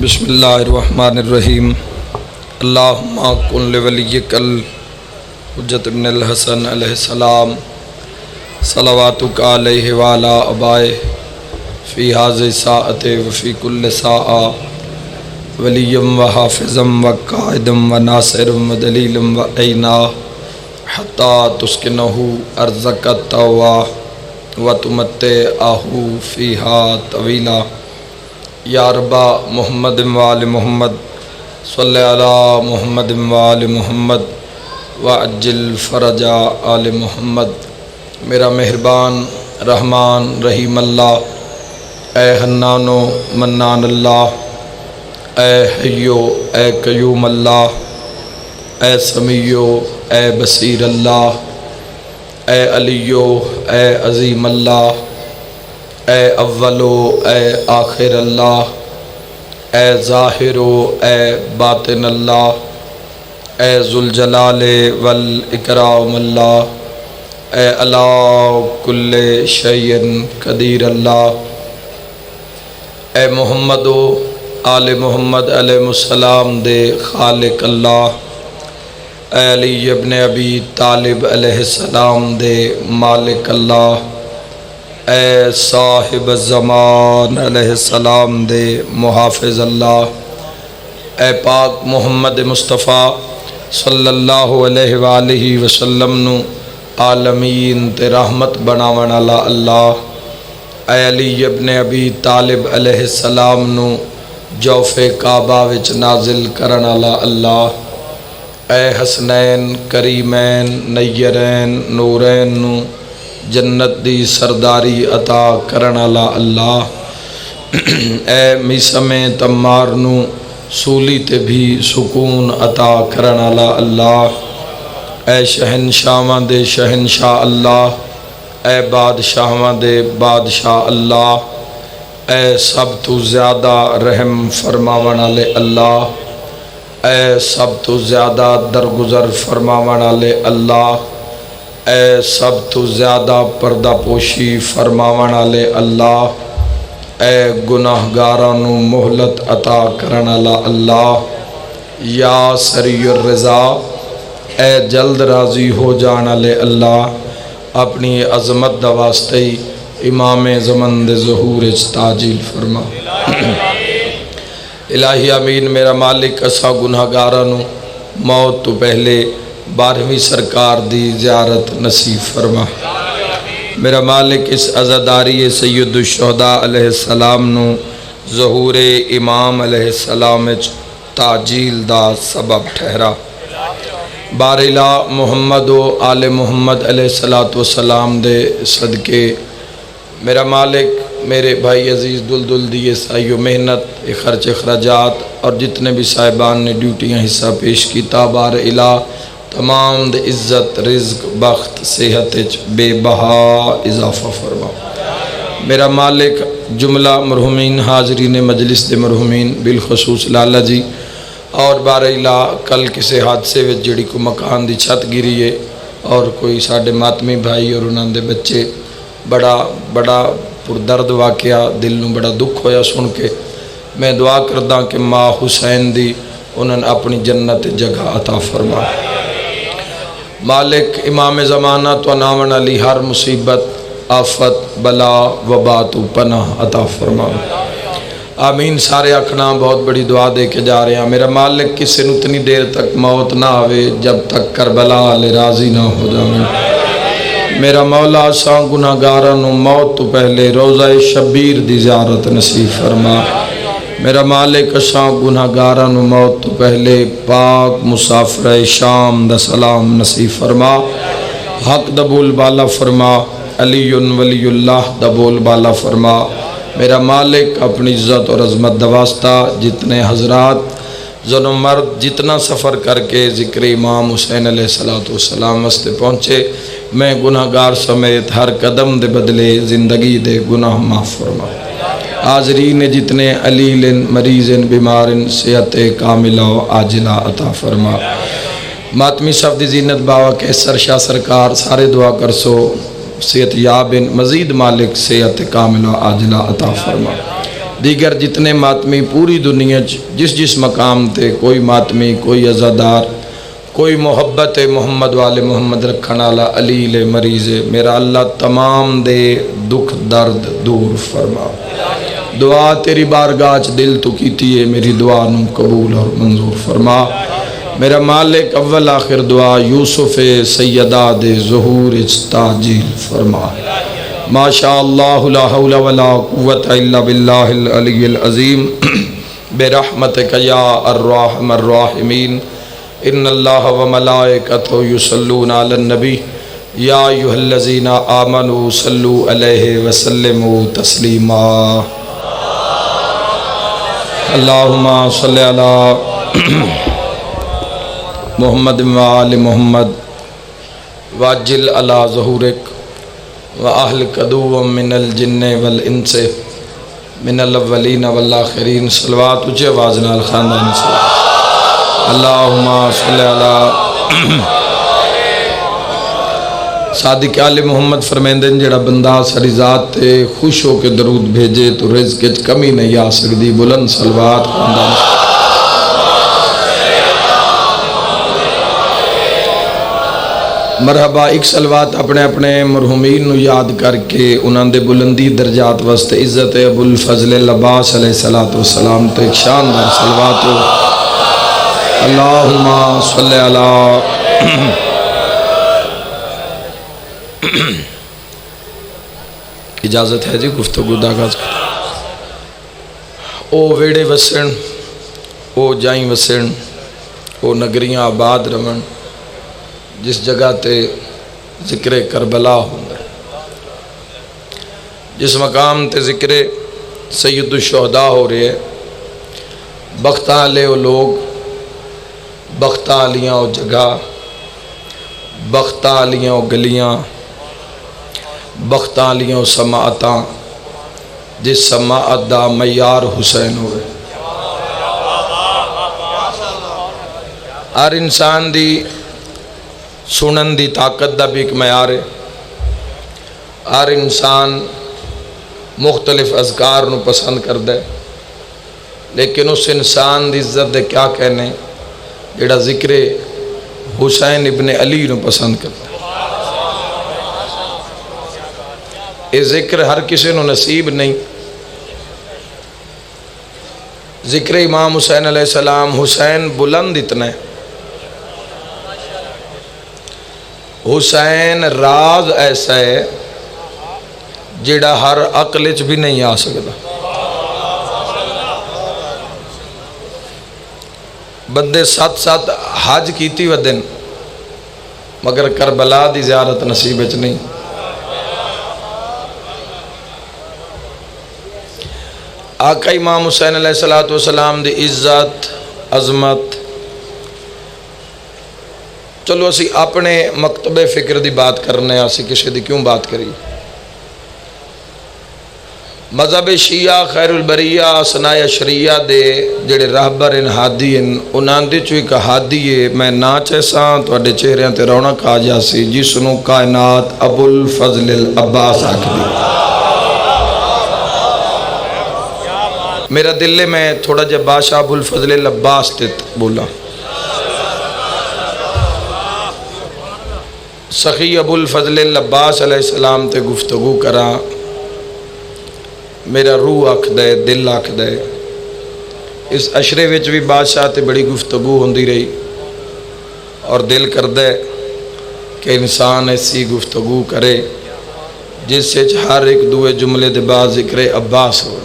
بسم اللہ الرحمن الرحیم اللہم کن لولیک الحجۃ ابن الحسن علیہ السلام صلواتک علیہ وعلی آبائہ فی ہذہ الساعۃ وفی کل ساعہ ولیم و حافظم و قائدم و ناصرم و دلیلم و عینا حتی تسکنہ ارضک الطوع و تمتعہ فیہا طویلا یا ربا محمد وآل محمد صلی علی محمد وآل محمد وعجل فرج آل محمد۔ میرا مہربان رحمان رحیم اللہ، اے حنان و منان اللہ، اے حیو اے قیوم اللہ، اے سمیع اے بصیر اللہ، اے علیو اے عظیم اللہ، اے اولو اے آخر اللہ، اے ظاہرو اے باطن اللہ، اے ذوالجلال والاکرام اللہ، اے علی کل شیء قدیر اللہ۔ اے محمد و آل محمد علیہ السلام دے خالق اللہ، اے علی ابن ابی طالب علیہ السلام دے مالک اللہ، اے صاحب الزمان علیہ السلام دے محافظ اللہ، اے پاک محمد مصطفیٰ صلی اللہ علیہ وآلہ وسلم نو عالمین تے رحمت بناون والا اللہ، اے علی ابن ابی طالب علیہ السلام نو جوف کعبہ وچ نازل کرن والا اللہ، اے حسنین کریمین نیرین نورین نو جنت دی سرداری عطا کرن والا اللہ، اے میسم تمار نو سولی تے بھی سکون عطا کرن والا اللہ، اے شہنشاہاں دے شہنشاہ اللہ، اے بادشاہاں دے بادشاہ اللہ، اے سب تو زیادہ رحم فرماون والے اللہ، اے سب تو زیادہ درگزر فرماون والے اللہ، اے سب تو زیادہ پردہ پوشی فرماون والے اللہ، اے گناہگاراں نو مہلت عطا کرن والا اللہ، یا سریع الرضا اے جلد راضی ہو جان والے اللہ، اپنی عظمت دا واسطے امام زمن دے ظہور وچ تعجیل فرما۔ الہی آمین۔ میرا مالک اسا گناہگاراں نو موت تو پہلے 12ویں سرکار دی زیارت نصیب فرما۔ میرا مالک اس عزاداری سید الشہداء علیہ السلام نو ظہور امام علیہ السلام وچ تعجیل دا سبب ٹھہرا۔ بارلا محمد و آل محمد علیہ السلام دے صدقے میرا مالک میرے بھائی عزیز دل دیے سائیو محنت خرچ اخراجات اور جتنے بھی صاحبان نے ڈیوٹیاں حصہ پیش کیتا، بار الہ تمام دے عزت رزق بخت صحت بے بہا اضافہ فرما۔ میرا مالک جملہ مرحومین حاضرین مجلس دے مرحومین بالخصوص لالا جی اور بار الہ کل کسے حادثے وچ جڑی کو مکان دی چھت گری ہے اور کوئی ساڑھے ماتمی بھائی اور انہاں دے بچے بڑا پردرد واقعہ، دل نو بڑا دکھ ہویا سن کے۔ میں دعا کرداں کہ ماں حسین دی انہاں اپنی جنت جگہ عطا فرما۔ مالک امام زمانہ تو نامن علی ہر مصیبت آفت بلا وبا تو پناہ عطا فرما۔ آمین۔ سارے اکھنا بہت بڑی دعا دے کے جا رہے ہیں۔ میرا مالک کسی نو اتنی دیر تک موت نہ آوے جب تک کربلا لے راضی نہ ہو جاویں۔ میرا مولا ساں گناہگاراں نو موت تو پہلے روضہ شبیر دی زیارت نصیب فرما۔ میرا مالک ساں گناہگاراں نو موت تو پہلے پاک مسافر شام دا سلام نصیب فرما۔ حق دبول بالا فرما، علی ولی اللہ دبول بالا فرما۔ میرا مالک اپنی عزت اور عظمت دا واسطہ جتنے حضرات زن و مرد جتنا سفر کر کے ذکر امام حسین علیہ السلام واسطے پہنچے، میں گناہگار سمیت ہر قدم دے بدلے زندگی دے گناہ معاف فرما۔ حاضرین جتنے علیل مریض بیمار صحت کاملہ و عاجلہ عطا فرما۔ ماتمی صاحب دی زینت باوا کے سرشاہ سرکار سارے دعا کر سو صحت یاب مزید مالک صحت کاملہ عاجلہ عطا فرما۔ دیگر جتنے ماتمی پوری دنیا جس جس مقام تے کوئی ماتمی کوئی عزادار کوئی محبت محمد والے محمد رکھن والا علیل مریض میرا اللہ تمام دے دکھ درد دور فرما۔ دعا تیری بارگاہ دل تو کیتی ہے، میری دعا نو قبول اور منظور فرما۔ میرا مالک اول آخر دعا یوسف سیدہ دے ظہور تاجیل فرما۔ ما شاء اللہ لا حول ولا قوت الا باللہ العلی العظیم برحمتک یا الرحم الراحمین۔ ان اللہ و ملائکتہ یصلون علی النبی یا ایھا الذین آمنوا صلوا علیہ وسلموا تسلیما۔ اللہم صلی علی محمد و آل محمد واجل علی ظہورک و اہل قدو من الجن والانس من الاولین والآخرین۔ صلوات اچھے آواز نال خاندان سے اللہم صلی علی صادق آل محمد فرمیندن جڑا بندہ ساری ذات تے خوش ہو کے درود بھیجے تو رزق وچ کمی نہیں آ سکدی۔ بلند صلوات خاندان سے مرحبا۔ ایک صلوات اپنے اپنے مرحومین نو یاد کر کے انہاں دے بلندی درجات واسطے عزت ابو الفضل العباس علیہ السلام تو ایک شاندار صلوات ہو۔ اللہم صلی علی اجازت ہے جی گفتگو دا آغاز کر۔ او ویڑے وسن او جائیں وسن او نگریاں آباد رون جس جگہ تے ذکر کربلا ہوندہ ہے، جس مقام تے ذکر سید الشہداء ہو رہے ہیں، بختہ لے او لوگ، بختہ لیاں او جگہ، بختہ لیاں او گلیاں، بختہ لیاں او سماعتاں جس سماعت دا معیار حسین ہوئے۔ ہر انسان دی سنن دی طاقت دا بھی ایک معیار ہے۔ ہر انسان مختلف اذکار نو پسند کردا ہے، لیکن اس انسان دی عزت دے کیا کہنے جڑا ذکر حسین ابن علی نو پسند کردا ہے۔ یہ ذکر ہر کسی نو نصیب نہیں۔ ذکر امام حسین علیہ السلام، حسین بلند اتنا ہے، حسین راز ایسا ہے جڑا ہر عقل وچ بھی نہیں آ سکتا۔ بندے 7 حج کیتی ودن مگر کربلا دی زیارت نصیب وچ نہیں۔ آقا امام حسین علیہ السلام دی عزت عظمت، چلو اسی اپنے مکتب فکر دی بات کرنے اسی کسی دی کیوں بات کری۔ مذہب شیعہ خیر البریہ ثنائے عشریہ دے جڑے راہبر ان ہادی ان انہاں دے چوں ایک ہادی ہے، میں نا چیساں تواڈے چہریاں تے رونق آ جاسی، جس نو کائنات ابو الفضل العباس آکھدی۔ میرا دل میں تھوڑا جا بادشاہ ابو الفضل العباس تے بولا، سخی ابو الفضل العباس علیہ السلام تے گفتگو کرا، میرا روح آکھ دے دل آکھ دے۔ اس عشرے وچ بھی بادشاہ تے بڑی گفتگو ہوندی رہی اور دل کر دے کہ انسان ایسی گفتگو کرے جس سے ہر ایک دوے جملے دے بعد ذکر عباس ہو۔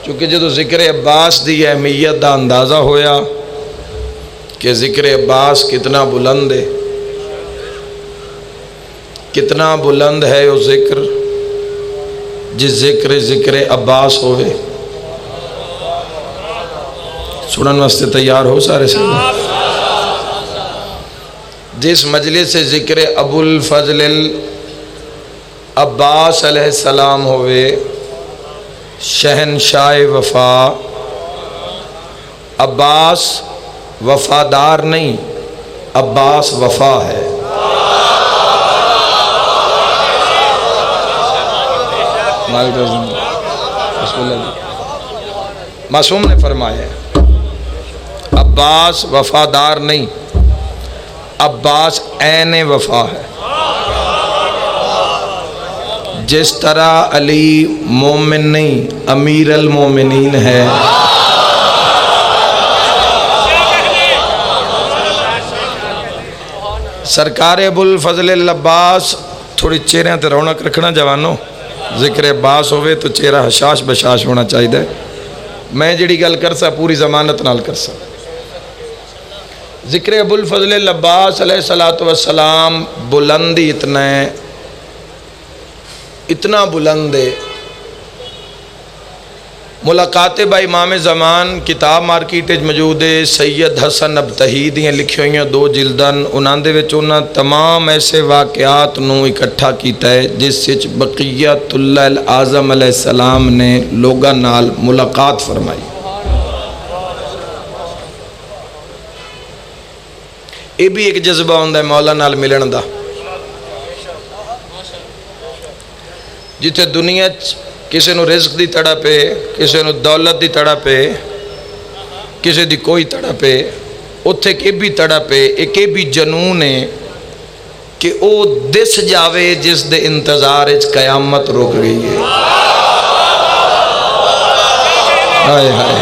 چونکہ جدو ذکر عباس دی اہمیت دا اندازہ ہویا کہ ذکر عباس کتنا بلند ہے، کتنا بلند ہے وہ ذکر جس ذکر عباس ہوئے۔ سنن واسطے تیار ہو سارے سے؟ جس مجلس سے ذکر ابو الفضل عباس علیہ السلام ہوئے، شہنشاہ وفا، عباس وفادار نہیں، عباس وفا ہے۔ معصوم نے فرمایا عباس وفادار نہیں، عباس عین وفا ہے۔ جس طرح علی مومن نہیں امیر المومنین ہے، سرکار ابو الفضل العباس تھوڑی چہرے تے رونق رکھنا جوانو، ذکر عباس ہوئے تو چہرہ حشاش بشاش ہونا چاہیے۔ میں جڑی گل کرسا پوری ضمانت نال کرسا۔ ذکر ابو الفضل العباس علیہ السلام بلندی اتنا بلند ہے۔ ملاقات با امام زمان کتاب مارکیٹ موجود ہے، سید حسن ابتہی دیاں لکھی ہوئی 2 جلدن، انہاں دے وچ انہاں تمام ایسے واقعات نو اکٹھا کیتا ہے جس وچ بقیت اللہ العظم علیہ السلام نے لوگاں نال ملاقات فرمائی۔ یہ بھی ایک جذبہ ہوندا ہے مولا نال ملن دا۔ جتھے دنیا کسی نو رزق دی تڑپ ہے، کسی نو دولت دی تڑپ ہے، کسی دی کوئی تڑپ ہے، اتھے کہ بھی تڑپ ہے، ایک بھی جنون ہے کہ او دس جاوے جس دے انتظار اچ قیامت رک گئی ہے۔ ہائے ہائے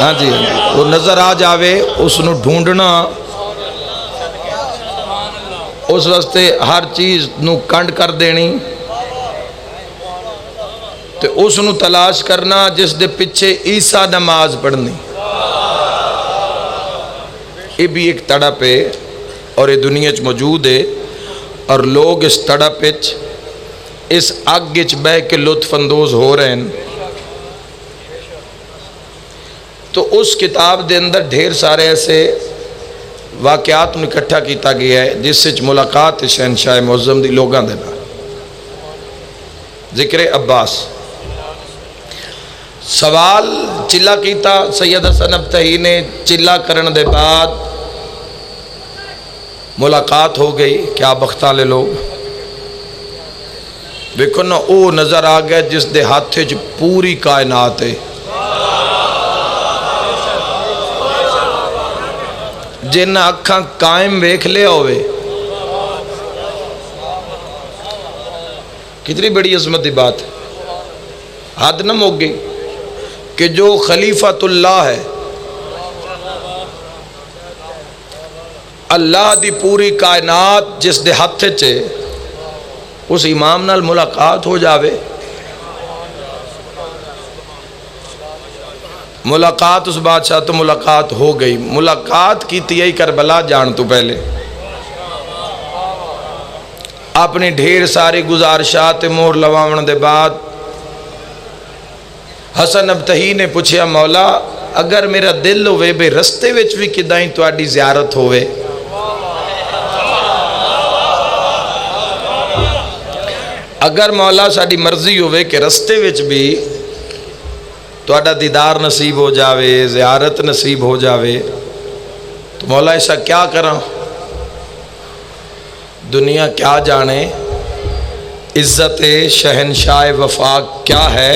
ہاں جی، وہ نظر آ جاوے، اس نو ڈھونڈنا، اس واسطے ہر چیز نو کنڈ کر دینی، تو اس نو تلاش کرنا جس دے پچھے عیسیٰ نماز پڑھنی۔ یہ بھی ایک تڑپ ہے اور یہ دنیا چ موجود ہے، اور لوگ اس تڑپ اس اگ وچ بہ کے لطف اندوز ہو رہے ہیں۔ تو اس کتاب دے اندر ڈھیر سارے ایسے واقعات نو اکٹھا کیتا گیا ہے جس وچ ملاقات شہنشاہ معظم دی لوگاں دے نال۔ ذکر عباس سوال چلا کیتا سید حسن ابتہی نے، چلا کرن دے بعد ملاقات ہو گئی۔ کیا بختاں لے لوگ دیکھو نا، او نظر آ گیا جس دے ہاتھ وچ پوری کائنات ہے، جن اکھاں قائم ویکھ لیا ہوئے۔ کتنی بڑی عظمت دی بات ہے، حد نہ مک گئی کہ جو خلیفۃ اللہ ہے، اللہ دی پوری کائنات جس دے ہاتھ چے، اس امام نال ملاقات ہو جاوے۔ ملاقات اس بادشاہ تو ملاقات ہو گئی۔ ملاقات کی تیئی کربلا جان تو پہلے اپنی ڈھیر ساری گزارشات مور لواون دے بعد حسن ابتہی نے پوچھیا مولا اگر میرا دل ہوئے بے رستے وچ بھی کدائیں تو آڈی زیارت ہوئے، اگر مولا ساڑی مرضی ہوئے کہ رستے وچ بھی تو آڈا دیدار نصیب ہو جاوے، زیارت نصیب ہو جاوے، تو مولا ایسا کیا کراں؟ دنیا کیا جانے عزت شہنشاہ وفا کیا ہے؟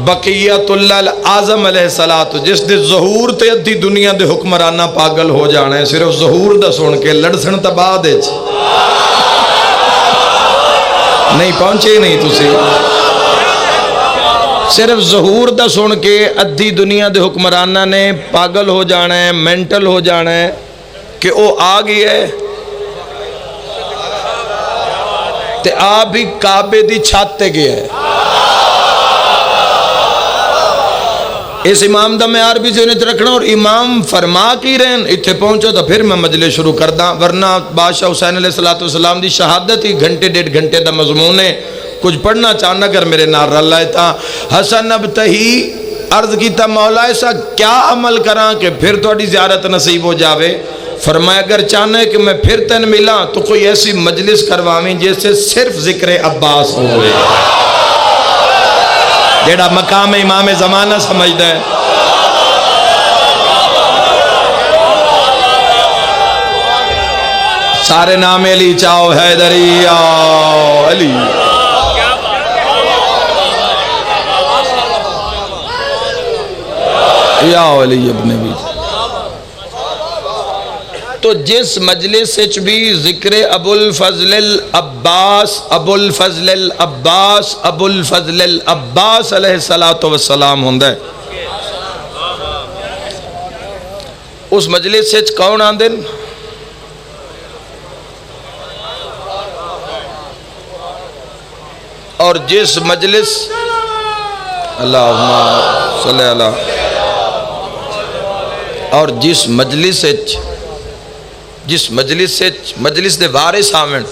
بقیت اللہ العظم علیہ السلام، جس دے ظہور تے ادھی دنیا دے حکمرانہ پاگل ہو جانے، صرف ظہور دا سن کے لڑسن تباہ دے نہیں پہنچے نہیں تسی، صرف ظہور دا سن کے ادھی دنیا دے حکمرانہ نے پاگل ہو جانا ہے، مینٹل ہو جانا ہے کہ او آ گئی ہے تے آپ بھی کعبے دی چھاتے گئے ہے۔ اس امام دا معیار بھی ذہنت رکھنا، اور امام فرما کی رہن اتھے پہنچو تو پھر میں مجلس شروع کردہ، ورنہ بادشاہ حسین علیہ السلام دی شہادت ہی گھنٹے 1.5 گھنٹے دا مضمون ہے، کچھ پڑھنا چاہنا اگر میرے نال رل لائے تھا۔ حسن ابتہی عرض کیتا مولا ایسا کیا عمل کراں کہ پھر تھوڑی زیارت نصیب ہو جاوے؟ فرمایا اگر چاہنا ہے کہ میں پھر تن ملا تو کوئی ایسی مجلس کرواویں جیسے صرف ذکر عباس ہوئے، جیڑا مقام امام زمانہ سمجھتا ہے۔ سارے نام علی چاہو حیدری آؤ علی، یا علی ابن ابی تو جس مجلس وچ بھی ذکر ابو الفضل العباس علیہ الصلوۃ والسلام ہوندا ہے اس مجلس وچ کون آندے اور جس مجلس اللہم صلی اللہ اور جس مجلس دے وارث آمن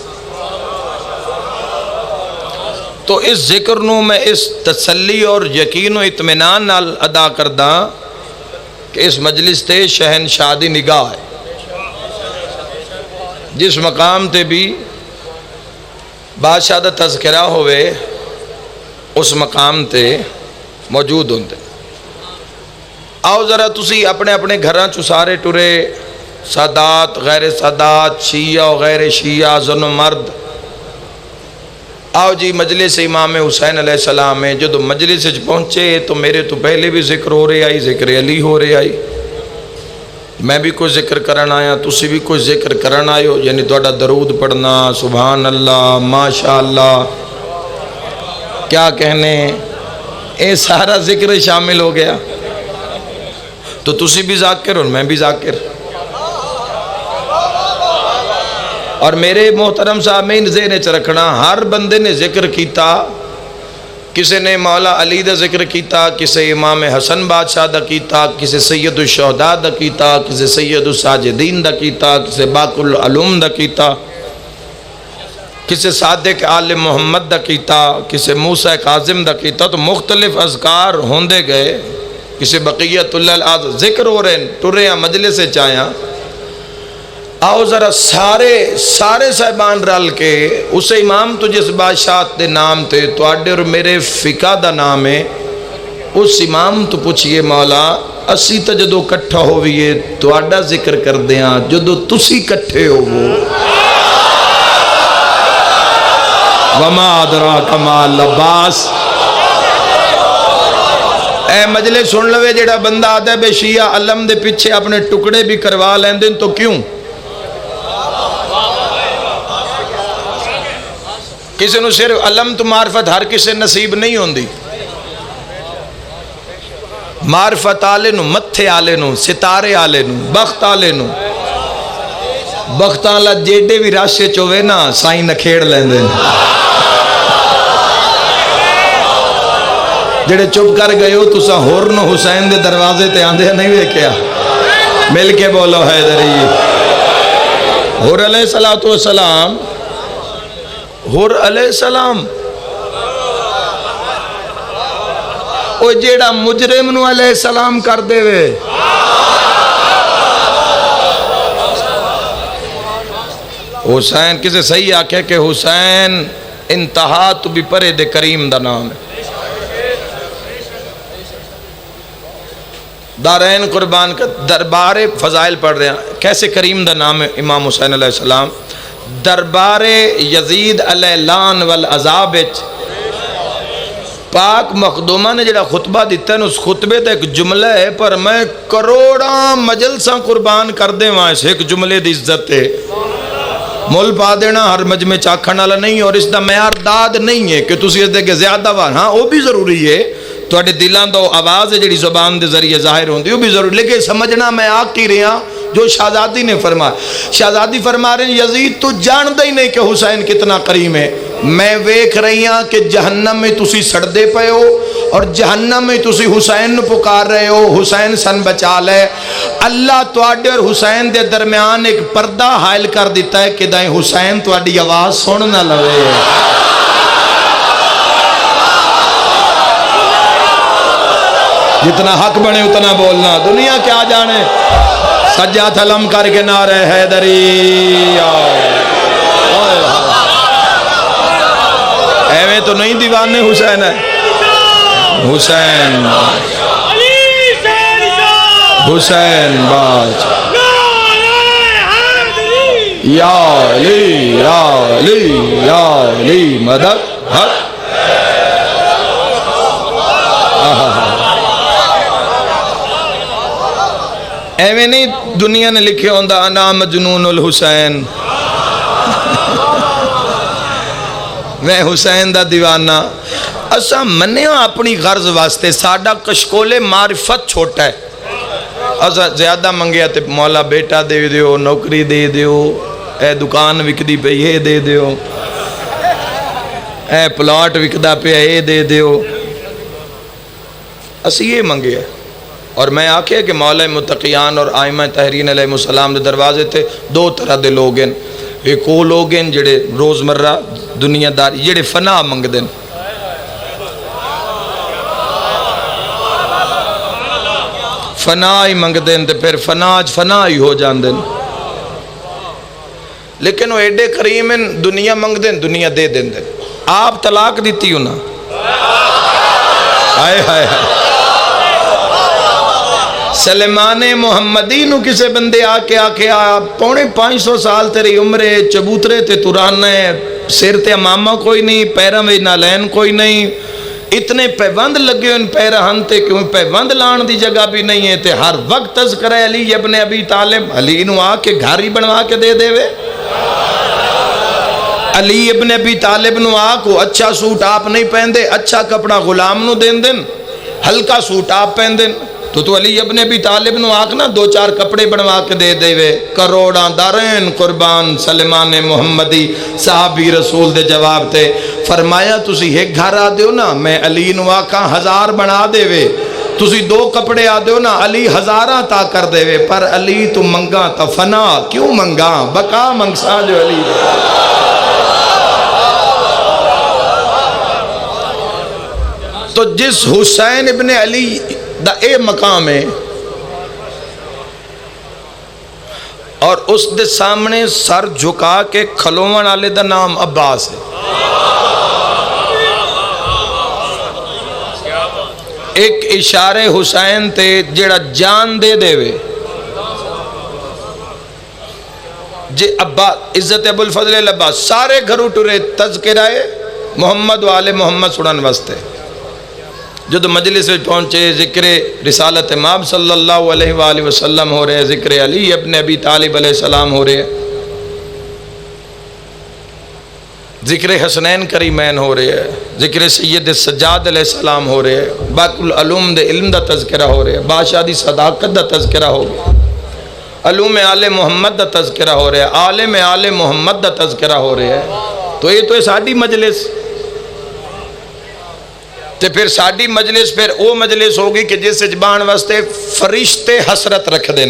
تو اس ذکر نو میں اس تسلی اور یقین و اطمینان نال ادا کرداں کہ اس مجلس تے شہنشاہ دی نگاہ ہے جس مقام تے بھی بادشاہ دا تذکرہ ہوئے اس مقام تے موجود ہوندے آؤ ذرا تسی اپنے اپنے گھراں چو سارے ٹرے سادات غیر سادات شیعہ و غیر شیعہ زن و مرد آؤ جی مجلس امام حسین علیہ السلام ہے جدو مجلس پہنچے تو میرے تو پہلے بھی ذکر ہو رہے آئی ذکر علی ہو رہے آئی میں بھی کوئی ذکر کرن آیا تسی بھی کوئی ذکر کرن آئے یعنی توڑا درود پڑھنا سبحان اللہ ماشاءاللہ کیا کہنے اے سارا ذکر شامل ہو گیا تو تسی بھی ذاکر اور میں بھی ذاکر اور میرے محترم سامعین ذہن وچ رکھنا ہر بندے نے ذکر کیتا کسی نے مولا علی دا ذکر کیتا کسی امام حسن بادشاہ دا کیتا کسی سید الشہداء دا کیتا کسی سید الساجدین دا کیتا کسی باق العلوم دا کیتا کسی صادق آل محمد دا کیتا کسی موسیٰ کاظم دا کیتا تو مختلف اذکار ہوندے گئے کسی بقیت اللہ العظم ذکر ہو رہے ہیں ٹرے ہیں مجلس سے چاہیاں آؤ ذرا سارے صاحبان رل کے اس امام تو جس بادشاہ دے نام تے تو آڈے اور میرے فقہ دا نام ہے اس امام تو پوچھئے مولا اسی تا جدو کٹھا ہوئیے تو آڈا ذکر کر دیاں جدو تسی کٹھے ہو وہ وما ادراک ما لباس اے مجلس سن لوے جیڑا بندہ آدھا ہے بے شیعہ علم دے پیچھے اپنے ٹکڑے بھی کروا لیندیں تو کیوں کسی نو صرف علم تو معرفت ہر کسی نصیب نہیں ہوندی معرفت آلے نو متھے آلے نو ستارے آلے نو بخت آلے نو بخت آلہ جیڑے بھی راشے چوے نا سائیں نہ کھیڑ لیندے جڑے چپ کر گئے ہو تسا ہورن حسین دے دروازے تے آندے نہیں ویکھیا مل کے بولو حیدری ہور علیہ السلام ہور علیہ السلام او جیڑا مجرم نو علیہ السلام کر دے وے حسین کسے صحیح آکھے کہ حسین انتہا تو بھی پرے دے کریم دا نام ہے دارین قربان کا دربار فضائل پڑھ رہے ہیں کیسے کریم دا نام ہے امام حسین علیہ السلام دربار یزید علیہ لان والعذاب پاک مخدومہ نے جڑا خطبہ دیتا ہے اس خطبے تے ایک جملہ ہے پر میں کروڑاں مجلساں قربان کر دے وہاں اس ایک جملے دی عزت ہے مول پا دینا ہر مجمع چاکھن والا نہیں اور اس دا معیار داد نہیں ہے کہ تسی اس دے کہ زیادہ وار ہاں وہ بھی ضروری ہے تو اٹھے دلان دو آواز ہے جڑی زبان دے ذریعے ظاہر ہوندی وہ بھی ضروری لیکن سمجھنا میں آگ کی رہا جو شہزادی نے فرمایا شہزادی فرما رہے ہیں یزید تو جان دے ہی نہیں کہ حسین کتنا کریم ہے میں ویکھ رہی ہاں کہ جہنم میں تسی سڑدے پے ہو اور جہنم میں تسی حسین نو پکار رہے ہو حسین سن بچا لے اللہ تواڈے اور حسین دے درمیان ایک پردہ حائل کر دیتا ہے کہ دائیں حسین تواڈی آواز سن نہ لوے جتنا حق بنے اتنا بولنا دنیا کیا جانے سجاد علم کر کے نعرہ حیدری ایویں تو نہیں دیوانے حسین ہے حسین حسین باج یا علی یا علی یا علی مدد حق ایویں نہیں دنیا نے لکھیا ہوندا انا مجنون الحسین، میں حسین دا دیوانہ۔ اساں منیا اپنی غرض واسطے، ساڈا کشکول معرفت چھوٹا ہے، اساں زیادہ منگیا تے مولا بیٹا دے دیو، نوکری دے دیو، اے دکان وکدی پئی اے دے دیو، اے پلاٹ وکدا پیا اے دے دیو، اسی یہ منگیا۔ اور میں آکھیا کہ مولا متقیان اور آئمہ طاہرین علیہ السلام دے دروازے تے دو طرح دے لوگ ہیں، ایک وہ لوگ ہیں جڑے روزمرہ دنیا داری جڑے فنا منگ دیں، فنا ہی منگ دیں تے پھر فنا ہی ہو جان دیں، لیکن وہ ایڈے کریم ہیں دنیا منگ دیں دنیا دے دیں دیں۔ آپ طلاق دیتی ہو نا، آئے ہائے ہائے، سلیمان محمدی نو کسے بندے آکے پونے 500 سال تیری عمرے، چبوترے تے ترانے، سر تے امامہ کوئی نہیں، پیرہ میں نالین کوئی نہیں، اتنے پیوند لگے ان پیرہ ہنتے کیوں پیوند لان دی جگہ بھی نہیں ہے، تے ہر وقت تذکرہ علی ابن ابی طالب، علی نو آکے گھاری بنوا کے دے دے وے، علی ابن ابی طالب نو آکو اچھا سوٹ آپ نہیں پہن دے، اچھا کپڑا غلام نو دین دن، ہلکا سوٹ آپ پہن دن، تو علی ابن ابی طالب نو آکنا 2-4 کپڑے بنوا کے دے دے وے، کروڑاں دارین قربان سلیمان محمدی صحابی رسول دے جواب تے فرمایا تسی ایک گھر آ دیو نا میں علی نو آکاں 1000 بنا دے وے، تسی 2 کپڑے آ دیو نا علی 1000 تا کر دے وے، پر علی تو منگا تا فنا کیوں منگا بقا منگسا جو علی دے۔ تو جس حسین ابن علی دا اے مقام ہے اور اس دے سامنے سر جھکا کے کھلوان والے دا نام عباس ہے، ایک اشارے حسین تے جڑا جان دے دے وے جے عباس عزت ابو الفضل العباس سارے گھروں ٹورے تذکرہ محمد و آل محمد سنن واسطے، جدو مجلس میں پہنچے ذکر رسالت امام صلی اللہ علیہ وآلہ وسلم ہو رہے ہیں، ذکر علی ابن ابی طالب علیہ السلام ہو رہے ہیں، ذکر حسنین کریمین ہو رہے ہیں، ذکر سید سجاد علیہ السلام ہو رہے ہیں، باقی العلوم دے علم دا تذکرہ ہو رہے ہیں، بادشاہ دی صداقت دا تذکرہ ہو گیا، علوم آل محمد دا تذکرہ ہو رہے ہیں، عالم آل محمد دا تذکرہ ہو رہے ہیں، تو یہ تو ہے ساڑی مجلس، تے پھر ساڑی مجلس پھر او مجلس ہوگی کہ جس اجبان واسطے فرشتے حسرت رکھ دیں،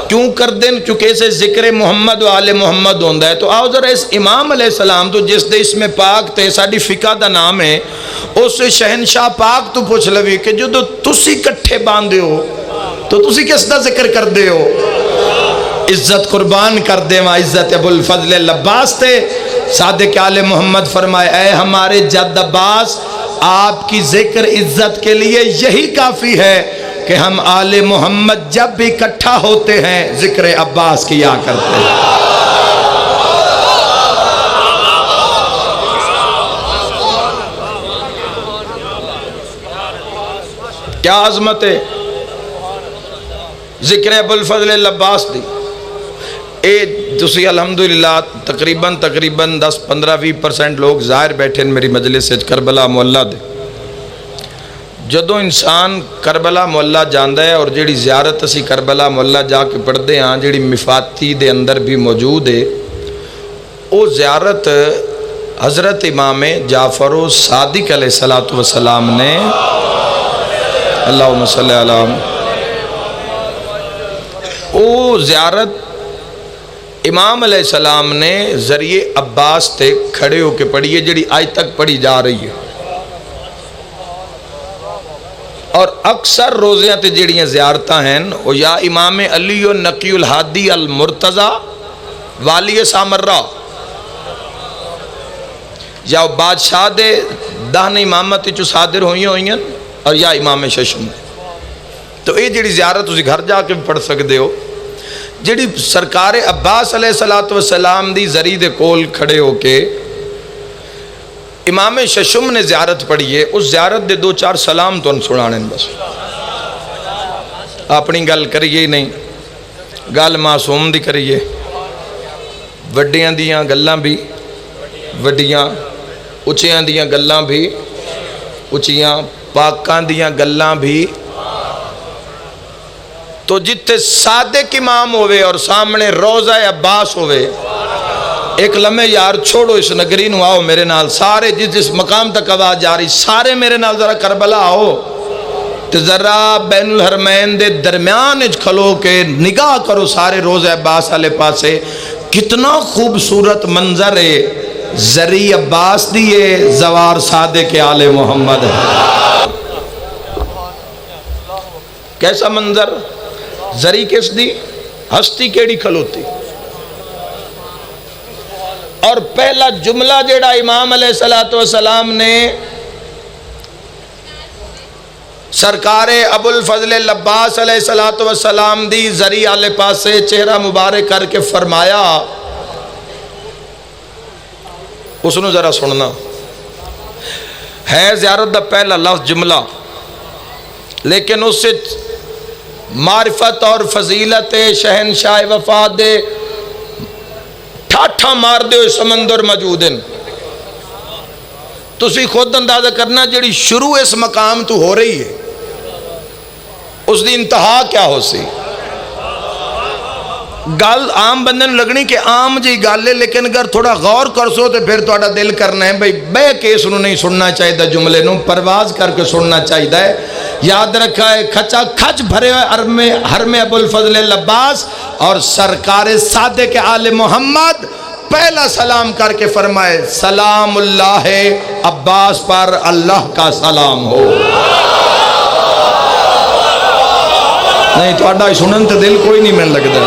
کیوں کر دیں کیونکہ اسے ذکر محمد و آل محمد ہوندہ ہے۔ تو آؤ ذرا اس امام علیہ السلام تو جس دے اس میں پاک تے ساڑی فقہ دا نام ہے، اس شہنشاہ پاک تو پوچھ لوی کہ جو تسی کٹھے باندھے ہو تو تسی کس دا ذکر کر دے ہو، عزت قربان کر دے وہاں عزت ابو الفضل العباس تے صادق آل محمد فرمائے اے ہمارے جد عباس آپ کی ذکر عزت کے لیے یہی کافی ہے کہ ہم آل محمد جب بھی اکٹھا ہوتے ہیں ذکر عباس کیا کرتے ہیں۔ کیا عظمت ہے ذکر ابو الفضل العباس دی، اے تسی الحمدللہ تقریباً 10-15-20% لوگ ظاہر بیٹھے ہیں میری مجلس سے کربلا محلہ دے، جدو انسان کربلا محلہ جاندہ ہے اور جیڑی زیارت اسی کربلا محلہ جا کے پڑھ دے ہاں جیڑی مفاتی دے اندر بھی موجود ہے، او زیارت حضرت امام جعفر صادق علیہ السلام نے اللہم صلی اللہ علیہ او زیارت امام علیہ السلام نے ذریعے عباس تے کھڑے ہو کے پڑھی ہے جڑی آج تک پڑھی جا رہی ہے، اور اکثر روزیاں تے جڑیاں زیارتاں ہیں وہ یا امام علی و نقی الحادی المرتضی والی سامرہ یا بادشاہ دے دہن امامت چو صادر ہوئی ہیں اور یا امام ششم، تو یہ جڑی زیارت اسی گھر جا کے پڑھ سکتے ہو، جڑی سرکار عباس علیہ السلام دی ذریعے دے کول کھڑے ہو کے امام ششم نے زیارت پڑھی ہے، اس زیارت دے 2-4 سلام تو ان سنانے بس۔ اپنی گل کریے ہی نہیں، گل معصوم دی کریے. وڈیاں دیاں گلاں بھی وڈیاں، اچیاں دیاں گلاں بھی اچیاں، پاکاں دیاں گلاں بھی. تو جتھے صادق امام ہوئے اور سامنے روضہ عباس ہوئے، ایک لمحے یار چھوڑو اس نگری نو، آؤ میرے نال سارے، جس مقام تک آواز جا رہی سارے میرے نال ذرا کربلا آؤ تے ذرا بین الحرمین دے درمیان اچ کھلو کے نگاہ کرو سارے روضہ عباس والے پاسے. کتنا خوبصورت منظر ہے، زری عباس دیئے زوار صادق آل محمد ہے. کیسا منظر، زری کس دی، ہستی کیڑی کھلوتی. اور پہلا جملہ جیڑا امام علیہ السلام نے سرکار ابو الفضل العباس علیہ السلام دی زری آلے پاسے چہرہ مبارک کر کے فرمایا، اس نے ذرا سننا ہے. زیارت دا پہلا لفظ جملہ، لیکن اس سے معرفت اور فضیلت شہنشاہ وفات دے ٹھاٹھا مار دے ہوئے سمندر موجود ہیں. تسی خود اندازہ کرنا جڑی شروع اس مقام تو ہو رہی ہے اس دی انتہا کیا ہو سی. گل عام بندے نے لگنی کہ عام جی گل ہے، لیکن اگر تھوڑا غور کرسو تو پھر تھوڑا دل کرنا ہے بھئی بے کیس انہوں نہیں سننا چاہیے، جملے نو پرواز کر کے سننا چاہیے. یاد رکھا ہے کھچا کھچ بھرے ہوئے حرم ابو الفضل العباس اور سرکار صادق آل محمد پہلا سلام کر کے فرمائے، سلام اللہ عباس پر اللہ کا سلام ہو. نہیں تو اڈا سنن تے دل کوئی نہیں من لگتا.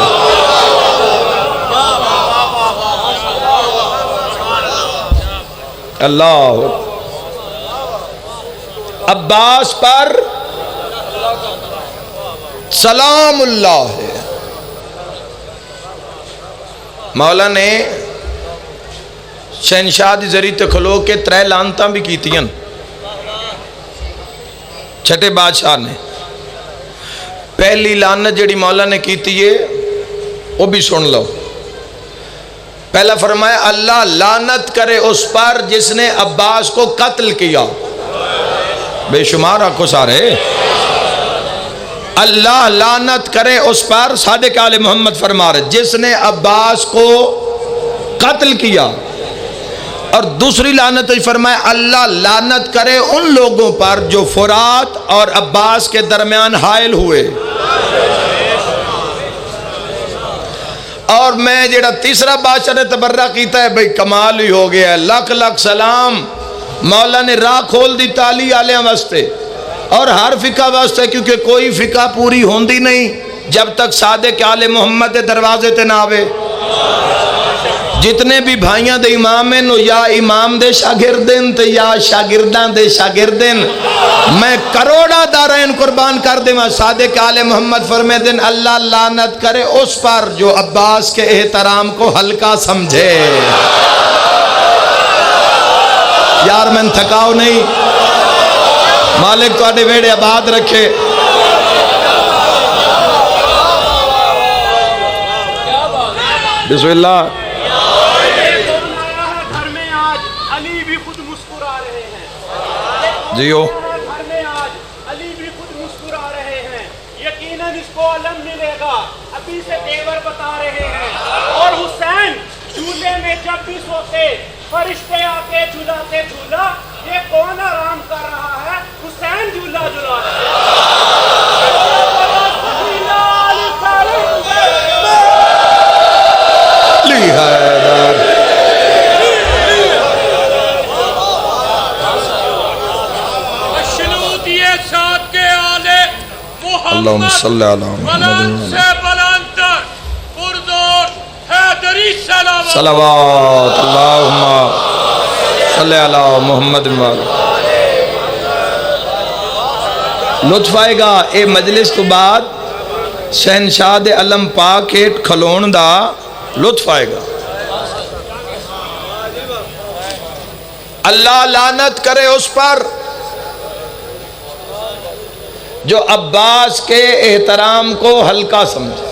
اللہ عباس پر سلام اللہ ہے. مولا نے شہنشاہ دی ذریعے تے کھلو کے 3 لانتاں بھی کیتیاں. چھٹے بادشاہ نے پہلی لانت جڑی مولا نے کیتی ہے وہ بھی سن لو. پہلا فرمایا، اللہ لعنت کرے اس پر جس نے عباس کو قتل کیا. بے شمار آنکھوں سارے، اللہ لعنت کرے اس پر، صادق آل محمد فرما رہے، جس نے عباس کو قتل کیا. اور دوسری لعنت فرمایا، اللہ لعنت کرے ان لوگوں پر جو فرات اور عباس کے درمیان حائل ہوئے. اور میں جڑا تیسرا بادشاہ نے تبرہ کیتا ہے، بھئی کمال ہی ہو گیا ہے، لاکھ لاکھ سلام. مولا نے راہ کھول دی تالی آلیاں واسطے اور ہر فقہ واسطے، کیونکہ کوئی فقہ پوری ہوندی نہیں جب تک صادق آل محمد دے دروازے تے نہ آوے. جتنے بھی بھائیاں دے امام ہیں یا امام دے شاگردن تے یا شاگردان دے شاگردن، میں کروڑا دارین قربان کر دے میں صادق آل محمد فرمے دن، اللہ لعنت کرے اس پر جو عباس کے احترام کو ہلکا سمجھے. یار میں تھکاؤ نہیں، مالک تو آڈے ویڑے آباد رکھے. بسم اللہ. جیو گھر میں آج علی بھی خود مسکرا رہے ہیں، یقیناً اس کو علم ملے گا، ابھی سے تیور بتا رہے ہیں. اور حسین جھولے میں جب بھی سوتے فرشتے آتے جھلاتے جھولا، یہ کون آرام کر رہا ہے؟ حسین جھولا جھلا رہے ہیں. اللہم صلی علی محمد صلوات اللہم صلی علی محمد. لطف آئے گا اے مجلس تو بعد شہنشاہ دے علم پاک ایٹ کھلون دا لطف آئے گا. اللہ لعنت کرے اس پر جو عباس کے احترام کو ہلکا سمجھے.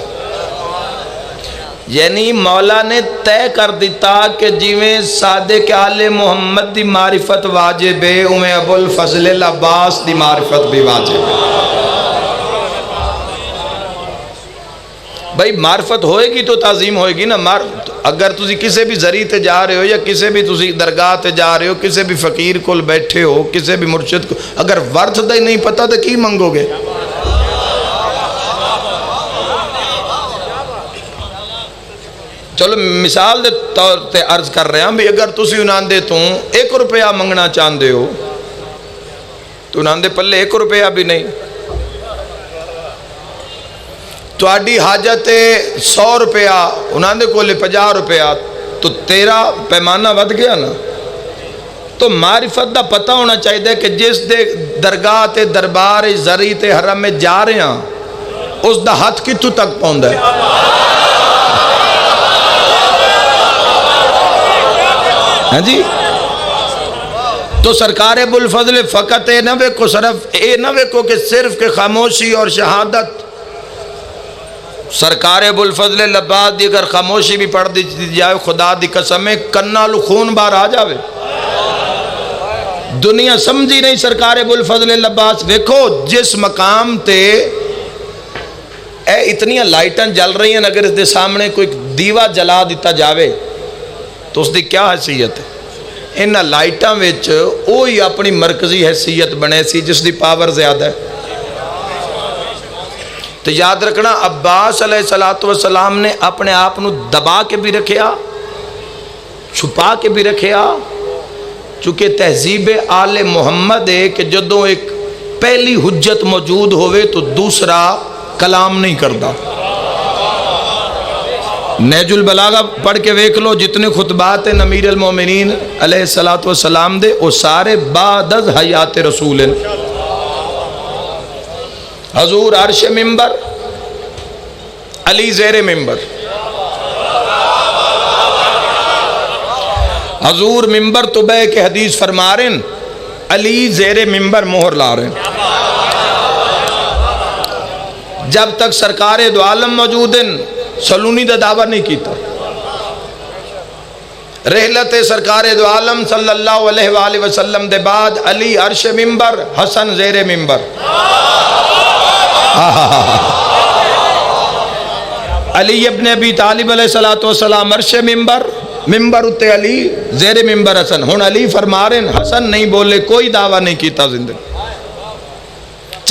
یعنی مولا نے طے کر دیتا کہ جیویں صادق آل محمد دی معرفت واجب ہے اویں ابو الفضل العباس دی معرفت بھی واجب ہے. بھائی معرفت ہوئے گی تو تعظیم ہوئے گی نا. اگر تسی کسے بھی ذریعے تے جا رہے ہو یا کسے بھی تسی درگاہ تے جا رہے ہو, کسے بھی فقیر کول بیٹھے ہو, کسے بھی مرشد کو اگر ورث دا ہی نہیں پتہ تو کی منگو گے؟ چلو مثال دے طور تے عرض کر رہے ہیں بھی اگر تسی انہاں دے تو 1 روپیہ منگنا چاہندے ہو تو انہاں دے پلے 1 روپیہ بھی نہیں. تواڈی حاجت 100 روپیہ انہاں دے کولے 50 روپیہ تو تیرا پیمانہ ود گیا نا. تو معرفت دا پتہ ہونا چاہیے کہ جس دے درگاہ تے دربار زری تے حرم میں جا رہے ہیں اس دا ہاتھ کتھوں تک پہنچا ہے. ہاں جی, تو سرکار ابو الفضل فقط اے نہ ویکھو, صرف اے نہ ویکھو کہ صرف کہ خاموشی اور شہادت. سرکار ابو الفضل العباس دی اگر خاموشی بھی پڑھ دی جائے خدا دی قسم ہے کنالو خون بار آ جاوے. دنیا سمجھی نہیں سرکار ابو الفضل العباس. ویکھو جس مقام تے اے اتنی لائٹاں جل رہی ہیں, اگر اس دے سامنے کوئی دیوا جلا دیتا جاوے تو اس دی کیا حیثیت ہے؟ ان لائٹاں وچ وہی اپنی مرکزی حیثیت بنے سی جس دی پاور زیادہ ہے. تو یاد رکھنا عباس علیہ السلام نے اپنے آپ نو دبا کے بھی رکھیا, چھپا کے بھی رکھیا, چونکہ تہذیب آل محمد ہے کہ جدوں ایک پہلی حجت موجود ہوئے تو دوسرا کلام نہیں کردا. نہج البلاغہ پڑھ کے ویکھ لو, جتنے خطبات ہیں امیر المومنین علیہ السلام دے وہ سارے بعد از حیات رسول ہیں. حضور عرش ممبر, علی زیر ممبر. حضور ممبر تو بے کے حدیث فرما رہے ہیں, علی زیر ممبر مہر لا رہے ہیں. جب تک سرکار دو عالم موجود ہیں سلونی دا دعویٰ نہیں کیتا. رحلت سرکار دو عالم صلی اللہ علیہ وآلہ وسلم دے بعد علی عرش ممبر, حسن زیر ممبر. علی ابن ابی طالب علیہ السلام عرش ممبر, ممبر اتے علی, زیر ممبر حسن. ہن علی فرما رہے ہیں حسن نہیں بولے, کوئی دعویٰ نہیں کیتا زندگی.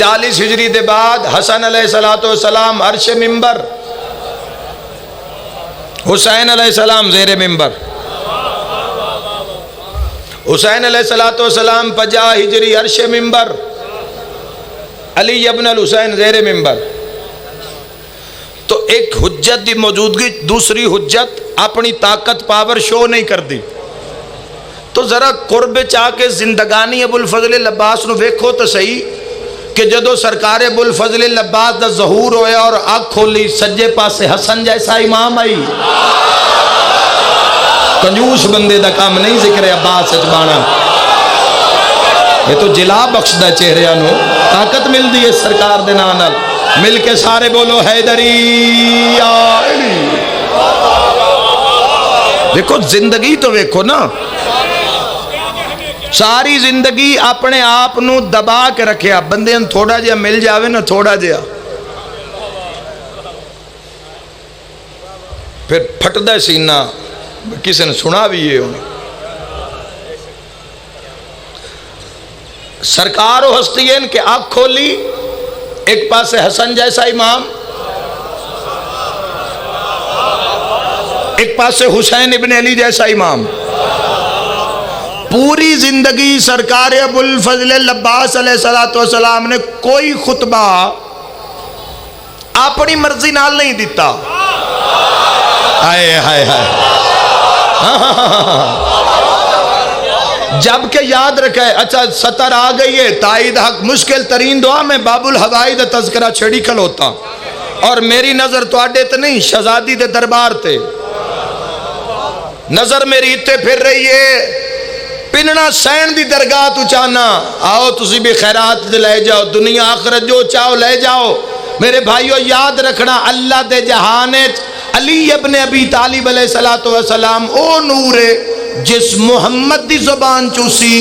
40 ہجری دے بعد حسن علیہ السلام عرش ممبر, حسین علیہ السلام زیر ممبر. حسین علیہ السلام 50 ہجری عرش ممبر, علی ابن الحسین زیر ممبر. تو ایک حجت دی موجودگی دوسری حجت اپنی طاقت پاور شو نہیں کر دی. تو ذرا قرب چاہ کے زندگانی ابو الفضل العباس نو ویکھو تو صحیح کہ جدو سرکار ابو الفضل العباس دا ظہور ہویا اور آنکھ کھولی سجے پاسے حسن جیسا امام آئی. کنجوس بندے دا کام نہیں ذکر عباس اچبانا, یہ تو جلا بخش دا چہرے نو طاقت مل دی ہے سرکار دے نال. مل کے سارے بولو حیدری یا علی. دیکھو زندگی تو ویکھو نا, ساری زندگی اپنے آپ نو دبا کے رکھیا. بندے تھوڑا جہا مل جاوے نا, تھوڑا جہا پھر پھٹدا سینہ. کسی نے سنا بھی یہ انہیں سرکار و ہستین کے آنکھ کھولی, ایک پاس حسن جیسا امام, ایک پاس حسین ابن علی جیسا امام. پوری زندگی سرکار ابو الفضل العباس علیہ السلام نے کوئی خطبہ اپنی مرضی نال نہیں دیتا. آئے ہائے ہائے. جبکہ یاد رکھے, اچھا سطر آ گئی ہے, تائید حق مشکل ترین دعا میں باب الہوائی دا تذکرہ چھڑی کھل ہوتا, اور میری نظر تو آڈے تے نہیں شہزادی دے دربار تے, نظر میری اتے پھر رہی ہے پننا سین دی درگاہ تو چاہنا آؤ تسی بھی خیرات دے لے جاؤ دنیا آخرت جو چاہو لے جاؤ میرے بھائیو یاد رکھنا اللہ دے جہانت علی ابن ابی طالب علیہ السلام او نور ہے جس محمد دی زبان چوسی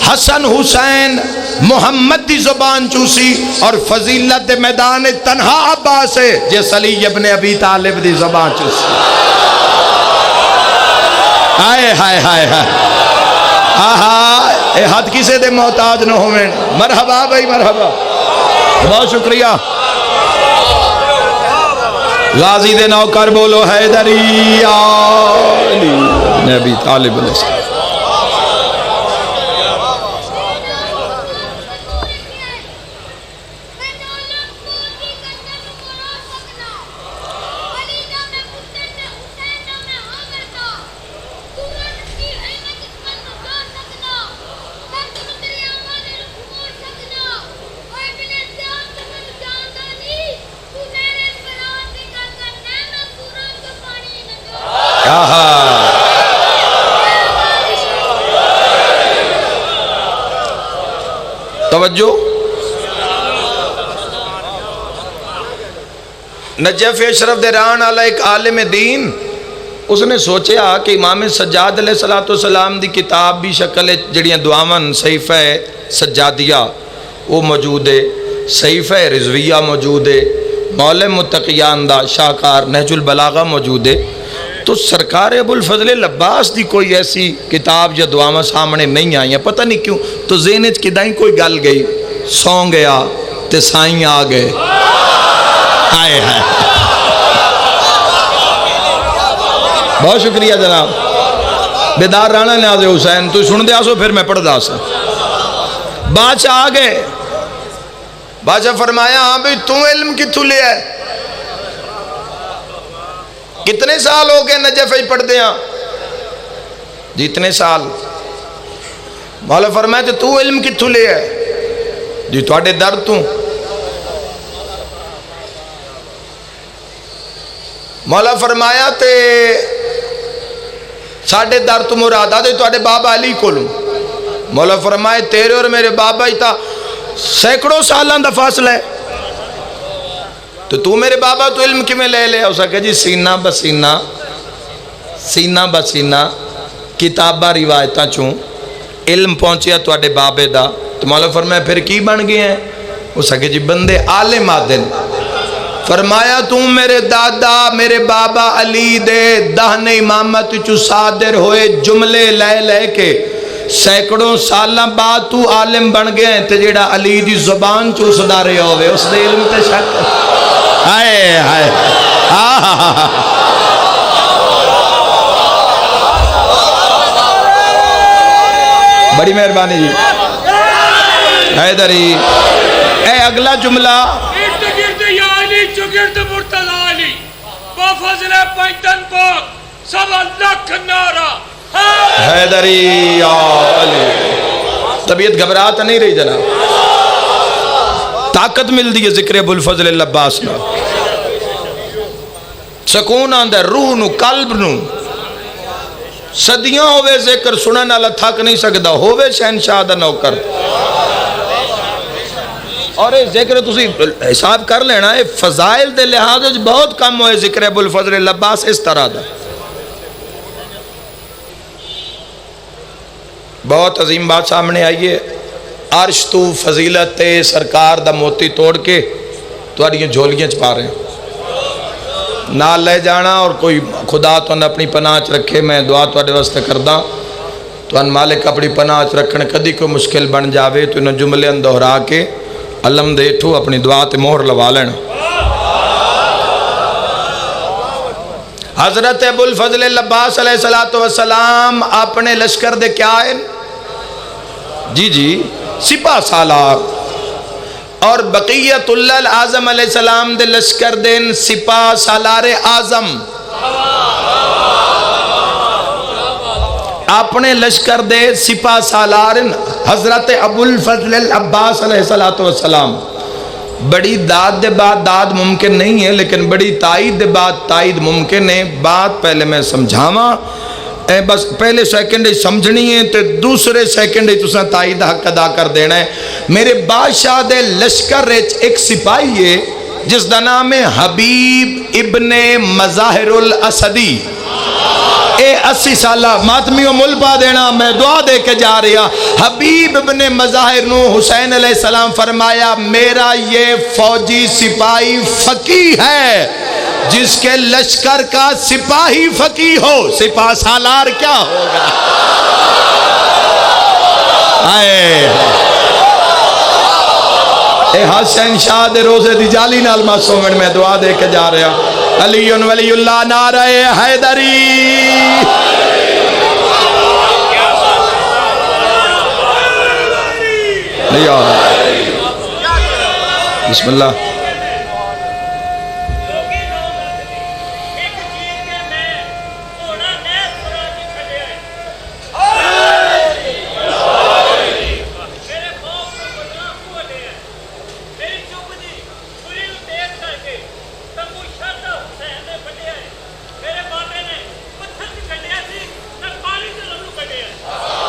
حسن حسین محمد دی زبان چوسی اور فضیلت دے میدان تنہا عباس ہے جس علی ابن ابی طالب دی زبان چوسی ہائے ہائے ہائے ہائے آہا اے حد کسے دے محتاج نہ ہوئے مرحبا بھائی مرحبا بہت شکریہ غازی دے نوکر بولو حیدری علی نبی طالب علیہ السلام توجہ نجف اشرف دیران علیہ ایک عالم دین اس نے سوچیا کہ امام سجاد علیہ السلام دی کتاب بھی شکل جڑیاں دعاون صحیفہ سجادیہ وہ موجود ہے صحیفہ رضویہ موجود ہے مولم متقیان دا شاہکار نہج البلاغہ موجود ہے تو سرکار ابو الفضل العباس دی کوئی ایسی کتاب یا دعاواں سامنے نہیں آئی ہیں پتہ نہیں کیوں تو ذہنچ کدائیں کوئی گل گئی سو گیا تے سائیں آ گئے آئے ہیں بہت شکریہ جناب بیدار رانا نیاز حسین تو سن دیا سو پھر میں پڑھ دا سا بادشاہ آ گئے بادشاہ فرمایا ہاں بھی تو علم کتھو لے ہے کتنے سال ہو گئے نجف ہی پڑھ دیا جتنے سال مولا فرمایا تے تو علم کتھو لے ہے جی تواڈے در تو مولا فرمایا تے ساڑھے در تو مراد آدھے تواڈے بابا علی کو لوں مولا فرمایا تیرے اور میرے بابا ہی تا سینکڑوں سالان دا فاصلہ ہے تو میرے بابا تو علم کی میں لے لے اسا کہ جی سینہ بسینہ سینہ بسینہ کتابہ روایتاں چوں علم پہنچیا تو اڈے بابے دا تو مولا فرمایا پھر کی بن گئے ہیں اسا کہ جی بندے عالم آدن فرمایا تم میرے دادا میرے بابا علی دے دہن امامت چو صادر ہوئے جملے لے لے کے سینکڑوں سالاں بعد تو عالم بن گئے ہیں تے جیڑا علی دی زبان چو صدارے ہوئے اس دے علم تے شک ہائے ہائے بڑی مہربانی جی حیدری اے اگلا جملہ ارد گرد یا علی چگرد مرتضی علی بفضل پیتن پاک سوا لکھ نارا حیدری یا علی طبیعت گھبراتا نہیں رہی جناب طاقت مل دی ہے ذکر ابو الفضل العباس نا سکون آندہ روح نو قلب نو صدیاں ہوئے ذکر سنن والا تھک نہیں سکدا ہوئے شہنشاہ دا نوکر اور یہ ذکر تسی حساب کر لینا ہے فضائل دے لحاظ بہت کم ہوئے ذکر ابو الفضل العباس اس طرح دا بہت عظیم بات سامنے آئیے عرش تو فضیلت سرکار دا موتی توڑ کے تواڈیاں جھولیاں چپا رہے ہیں نال لے جانا اور کوئی خدا تو اپنی پناہ چ رکھے میں دعا تواڈے واسطے کردا تو مالک اپنی پناہ چ رکھن کدی کوئی مشکل بن جاوے تو انہاں جملے دہرا کے علم دیٹھو اپنی دعا تے مہر لوا لینا حضرت ابو الفضل العباس علیہ السلام اپنے لشکر دے کیا ہے جی جی سپاہ سالار اور بقیت اللہ العظم علیہ السلام دے لشکر دین سپاہ سالار اعظم اپنے لشکر دے سپاہ سالار حضرت ابو الفضل العباس علیہ السلام بڑی داد دے بعد داد ممکن نہیں ہے لیکن بڑی تائید دے بعد تائید ممکن ہے بات پہلے میں سمجھاواں اے بس پہلے سیکنڈ سمجھنی ہے تے دوسرے سیکنڈ تساں تائید حق ادا کر دینا ہے. میرے بادشاہ دے لشکر ایک سپاہی ہے جس دا نام ہے حبیب ابن مظاہر الاسدی. اے 80 سالہ ماتمیوں مل پا دینا، میں دعا دے کے جا رہا. حبیب ابن مظاہر نو حسین علیہ السلام فرمایا میرا یہ فوجی سپاہی فقیہ ہے. جس کے لشکر کا سپاہی فقیہ ہو سپاہ سالار کیا ہوگا. اے حسین شاہ دے روزے دی جالی نال معصومن میں دعا دے کے جا رہا. علی ولی اللہ نعرہ حیدری. بسم اللہ.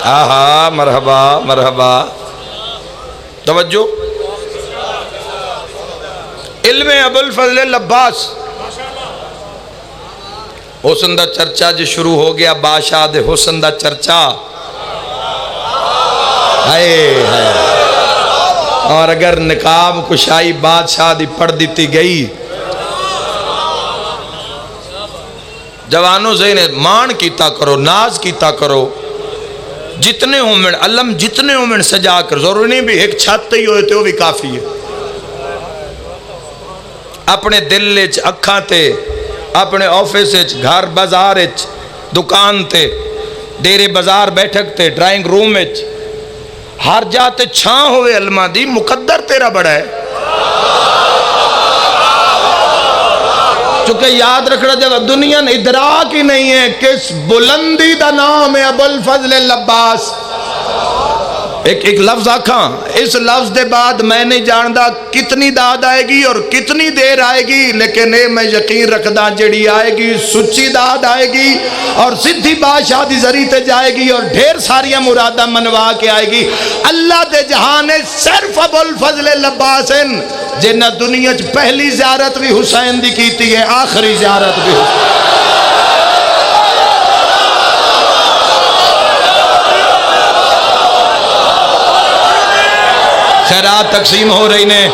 آہا مرحبا مرحبا. توجہ. علم ابو الفضل العباس حسن دا چرچا جو شروع ہو گیا. بادشاہ دے حسن دا چرچا ہے. اور اگر نقاب کشائی بادشاہ دی پڑھ دیتی گئی جوانوں زین مان کیتا کرو، ناز کیتا کرو. جتنے ہومن علم جتنے ہومن سجا کر ضروری نہیں بھی ایک چھت ہی ہوئے تے وہ بھی کافی ہے. اپنے دل وچ اکھاں تے اپنے آفس وچ گھر بازار وچ دکان تے ڈیرے بازار بیٹھک تے ڈرائنگ روم وچ ہر جا تے چھاں ہوئے علماء دی. مقدر تیرا بڑا ہے. چونکہ یاد رکھنا جب دنیا نے ادراک ہی نہیں ہے کس بلندی دا نام ہے ابو الفضل العباس. ایک لفظ آکھاں اس لفظ دے بعد میں نہیں جاندہ کتنی داد آئے گی اور کتنی دیر آئے گی، لیکن میں یقین رکھدا جڑی آئے گی سچی داد آئے گی اور سدھی بادشاہ دی ذریعے تے جائے گی اور ڈھیر ساریاں مرادہ منوا کے آئے گی. اللہ دے جہانے صرف ابو الفضل العباس جنہ دنیا چ پہلی زیارت بھی حسین دی کیتی ہے، آخری زیارت بھی حسین. خیرات تقسیم ہو رہی نے.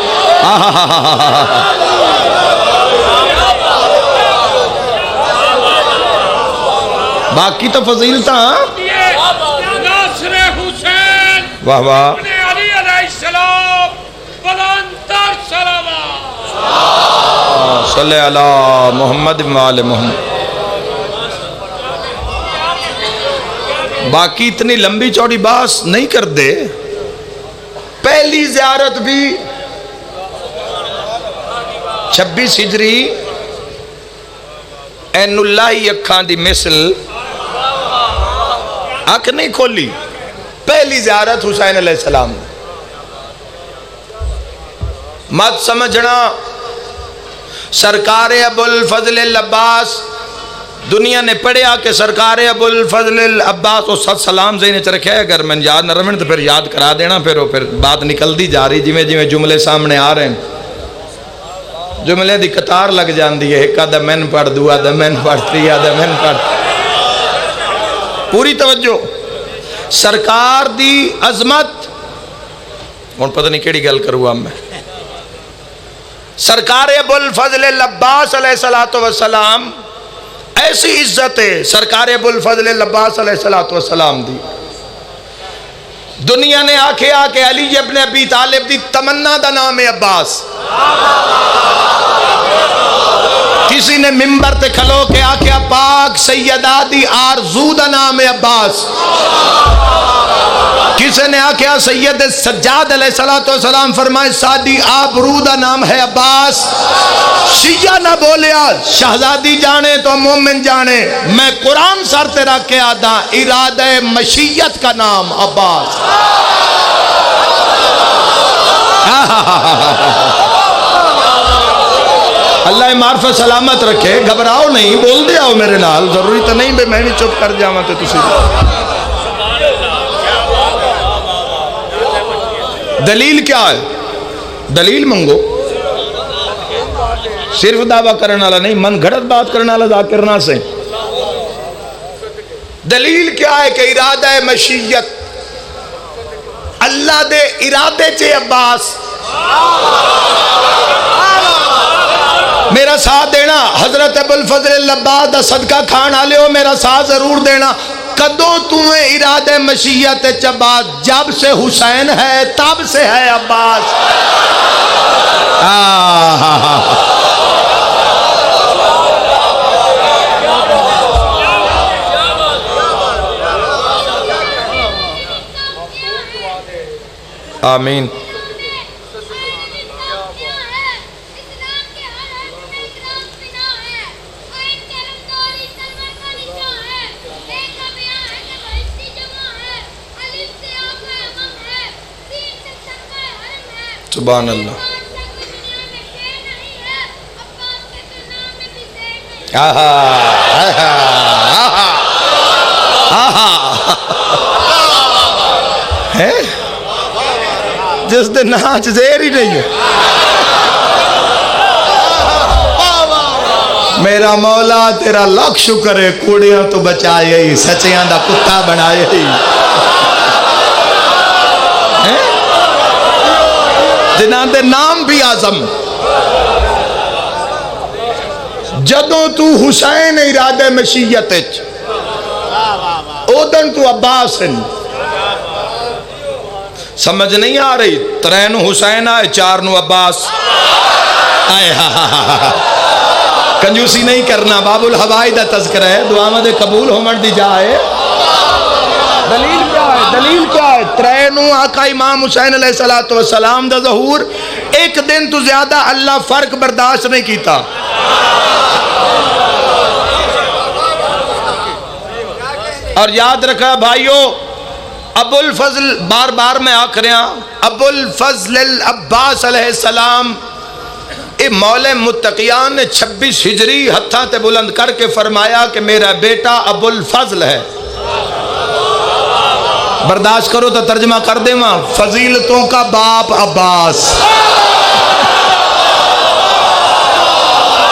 باقی تو فضیلتاں ناصر حسین واہ واہ ابن علی علیہ السلام بلندر صلوات. صلی علی محمد وآل محمد. باقی اتنی لمبی چوڑی باس نہیں کر دے. پہلی زیارت بھی 26 ہجری این اللہ اکھاں دی مثل آنکھ نہیں کھولی. پہلی زیارت حسین علیہ السلام. مت سمجھنا سرکار ابو الفضل العباس دنیا نے پڑھیا کہ سرکار ابو الفضل العباس و صد سلام زینے چ رکھے. اگر میں یاد نہ رہن تو پھر یاد کرا دینا. پھر بات نکل دی جا رہی جویں جویں جملے سامنے آ رہے ہیں جملے دی قطار لگ جاندی ہے. ایک آدھا میں پڑھ دو آدھا میں پڑھ تری آدھا میں پڑھ. پوری توجہ. سرکار دی عظمت ہن پتہ نہیں کیڑی گل کروں اب میں. سرکار ابو الفضل العباس علیہ السلام ایسی عزت ہے سرکار ابو الفضل العباس علیہ السلام دی. دنیا نے آکھے آکے علی ابن ابی طالب دی تمنا دا نام ہے عباس. کسی نے ممبر تے کھلو کے آکھے پاک سیدہ دی آرزو دا نام ہے عباس. کسی نے آکھے سید سجاد علیہ السلام فرمائے سادی آبرو دا نام ہے عباس. شیعہ نہ بولیا شہزادی جانے تو مومن جانے. میں قرآن سر تے رکھ کے آدھا ارادہ مشیت کا نام عباس. اللہ معرفت سلامت رکھے. گھبراؤ نہیں, بول دے آؤ میرے نال. ضروری تو نہیں بے میں بھی چپ کر جاواں تے تسی. دلیل کیا ہے؟ دلیل منگو. صرف دعویٰ کرنے والا نہیں, من گھڑت بات کرنے والا ذاکر نہ سے. دلیل کیا ہے کہ ارادہ مشیت اللہ دے ارادے چے عباس. میرا ساتھ دینا. حضرت ابو الفضل اللباد دا صدقہ کھانا لے ہو, میرا ساتھ ضرور دینا. کدوں تمہیں ارادہ مشیت چے عباس؟ جب سے حسین ہے تب سے ہے عباس. آمین. سبحان اللہ. ہے جس دن ناچ زیر ہی نہیں ہے. میرا مولا تیرا لاکھ شکر ہے, کوڑیاں تو بچائے ہی, سچیاں دا کتا بنائے ہی. جنہاں دے نام بھی آزم. جدوں تو حسین ارادہ مشیت اودن تو عباس ہیں. سمجھ نہیں آ رہی؟ 3 نو حسین آئے, 4 نو عباس آئے. کنجوسی نہیں کرنا. باب الحوائی دا تذکرہ ہے, دعا میں دے قبول ہومن دی جائے. دلیل کیا ہے؟ دلیل کیا ہے؟ 3 نو آقا امام حسین علیہ السلام دا ظہور. ایک دن تو زیادہ اللہ فرق برداشت نہیں کیتا. اور یاد رکھا بھائیو, ابو الفضل بار بار میں آکھ رہا, ابو الفضل العباس علیہ السلام اے مولا متقیان نے 26 ہجری ہتھاں تے بلند کر کے فرمایا کہ میرا بیٹا ابو الفضل ہے. برداشت کرو تو ترجمہ کر دے ماں, فضیلتوں کا باپ عباس.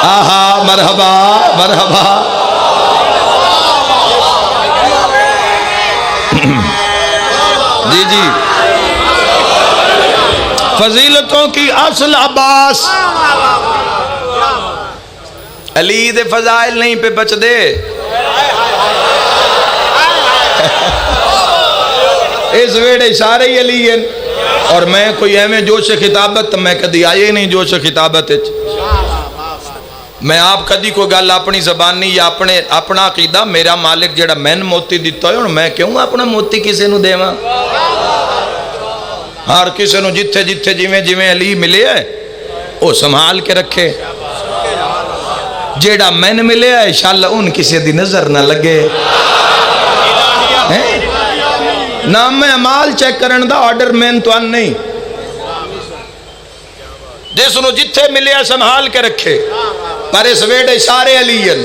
آہا مرحبا مرحبا. جی جی, فضیلتوں کی اصل عباس. علی دے فضائل نہیں پہ بچ دے. اس ویڑے سارے ہی علی ہیں. اور میں کوئی ایویں جوش خطابت میں کدی آئے نہیں جوش خطابت. میں آپ کدی کوئی گل اپنی زبان نہیں یا اپنا عقیدہ میرا مالک جڑا میں موتی دیتا ہے, اور میں کیوں اپنا موتی کسے نو دیواں؟ ہر کسے نو جتھے جتھے جویں جویں علی ملے ہے وہ سنبھال کے رکھے. جیڑا میں ملے ہے انشاءاللہ ان کسی دی نظر نہ لگے. نام میں عمال چیک کرن دا آرڈر مین تو ان نہیں. جس نو جتھے ملے ہے سنبھال کے رکھے. پر اس ویڑے سارے علیین.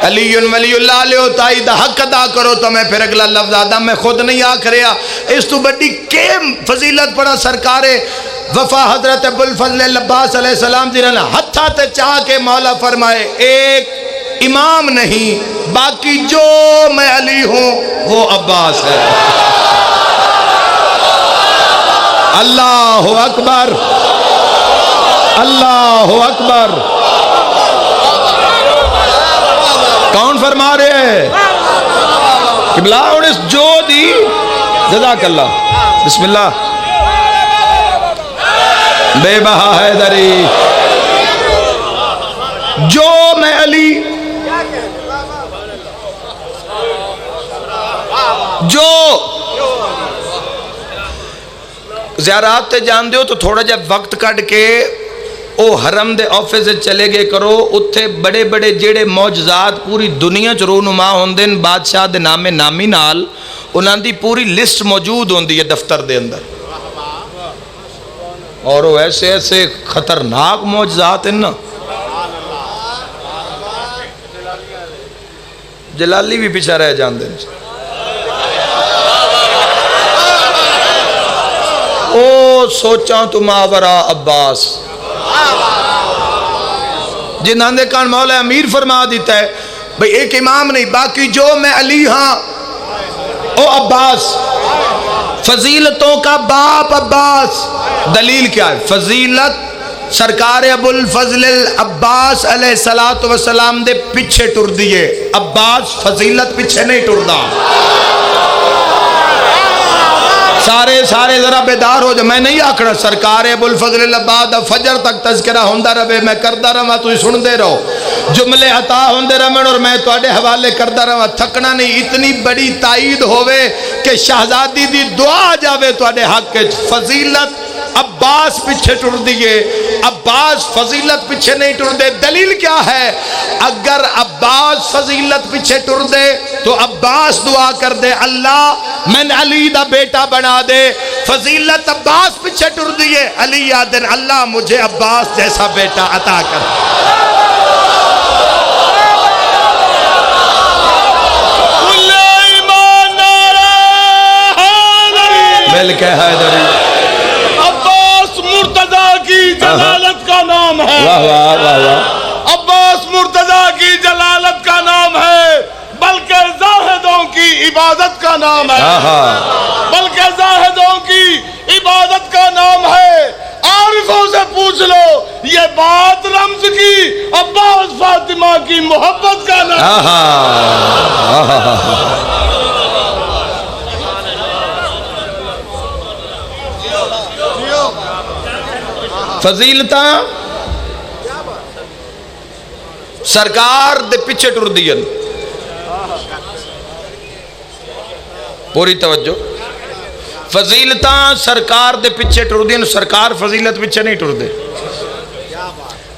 علیین ولی اللہ علیہ تائی دا حق ادا کرو. تو میں پھر اگلا لفظ آدھا میں خود نہیں آکھ رہا. اس تو بڑی کیم فضیلت پڑا سرکار وفا حضرت ابو الفضل العباس علیہ السلام جنہاں ہتھا تے چاہ کے مولا فرمائے ایک امام نہیں باقی جو میں علی ہوں وہ عباس ہے. اللہ اکبر اللہ اکبر. کون فرما رہے ہیں؟ قبلہ انس جو دی جزاک اللہ. بسم اللہ. بے بہا حیدری جو میں علی جو زیارات تے جان دیو تو تھوڑا جب وقت کٹ کے او حرم دے آفس سے چلے گئے کرو. اتھے بڑے بڑے جیڑے معجزات پوری دنیا چ رونما ہوندے نے بادشاہ دے نامے نامی نال انہاں دی پوری لسٹ موجود ہوندی ہے دفتر دے اندر. اور وہ ایسے ایسے خطرناک معجزات ہیں نا، جلالی بھی پیچھے رہ جاندے ہیں۔ او سوچاں تو ماورا عباس، جنہاں دے کان مولا امیر فرما دیتا ہے بھئی ایک امام نہیں، باقی جو میں علی ہاں او عباس، فضیلتوں کا باپ عباس۔ دلیل کیا ہے؟ فضیلت سرکار ابو الفضل العباس علیہ السلام دے پیچھے ٹر دیئے، عباس فضیلت پیچھے نہیں ٹردہ۔ سارے ذرا بیدار ہو جا، میں نہیں آکھنا سرکار ابو الفضل العباس فجر تک تذکرہ ہوندہ رہے، میں کردہ رہا تو سن دے رہو، جملے عطا ہوندے رہے اور میں تواڈے حوالے کردہ رہا، تھکنا نہیں۔ اتنی بڑی تائید ہوئے کہ شہزادی دی دعا جاوے تواڈے حق کے، فضیلت عباس پیچھے ٹر دیئے، عباس فضیلت پیچھے نہیں ٹر دے۔ دلیل کیا ہے؟ اگر عباس فضیلت پیچھے ٹر دے تو عباس دعا کر دے اللہ من علی دا بیٹا بنا دے، فضیلت عباس پیچھے ٹر دیئے، علی یادن اللہ مجھے عباس جیسا بیٹا عطا کر۔ مل کے حیدری کی جلالت کا نام ہے، واہ واہ واہ واہ، عباس مرتضیٰ کی جلالت کا نام ہے، بلکہ زاہدوں کی عبادت کا نام ہے، بلکہ زاہدوں کی عبادت کا نام ہے۔ عارفوں سے پوچھ لو یہ بات رمز کی، عباس فاطمہ کی محبت کا نام ہے۔ فضیلتاں سرکار دے پیچھے ٹر دیئن، پوری توجہ، فضیلتاں سرکار دے پیچھے ٹر دیئن، سرکار فضیلت پیچھے نہیں ٹر دے۔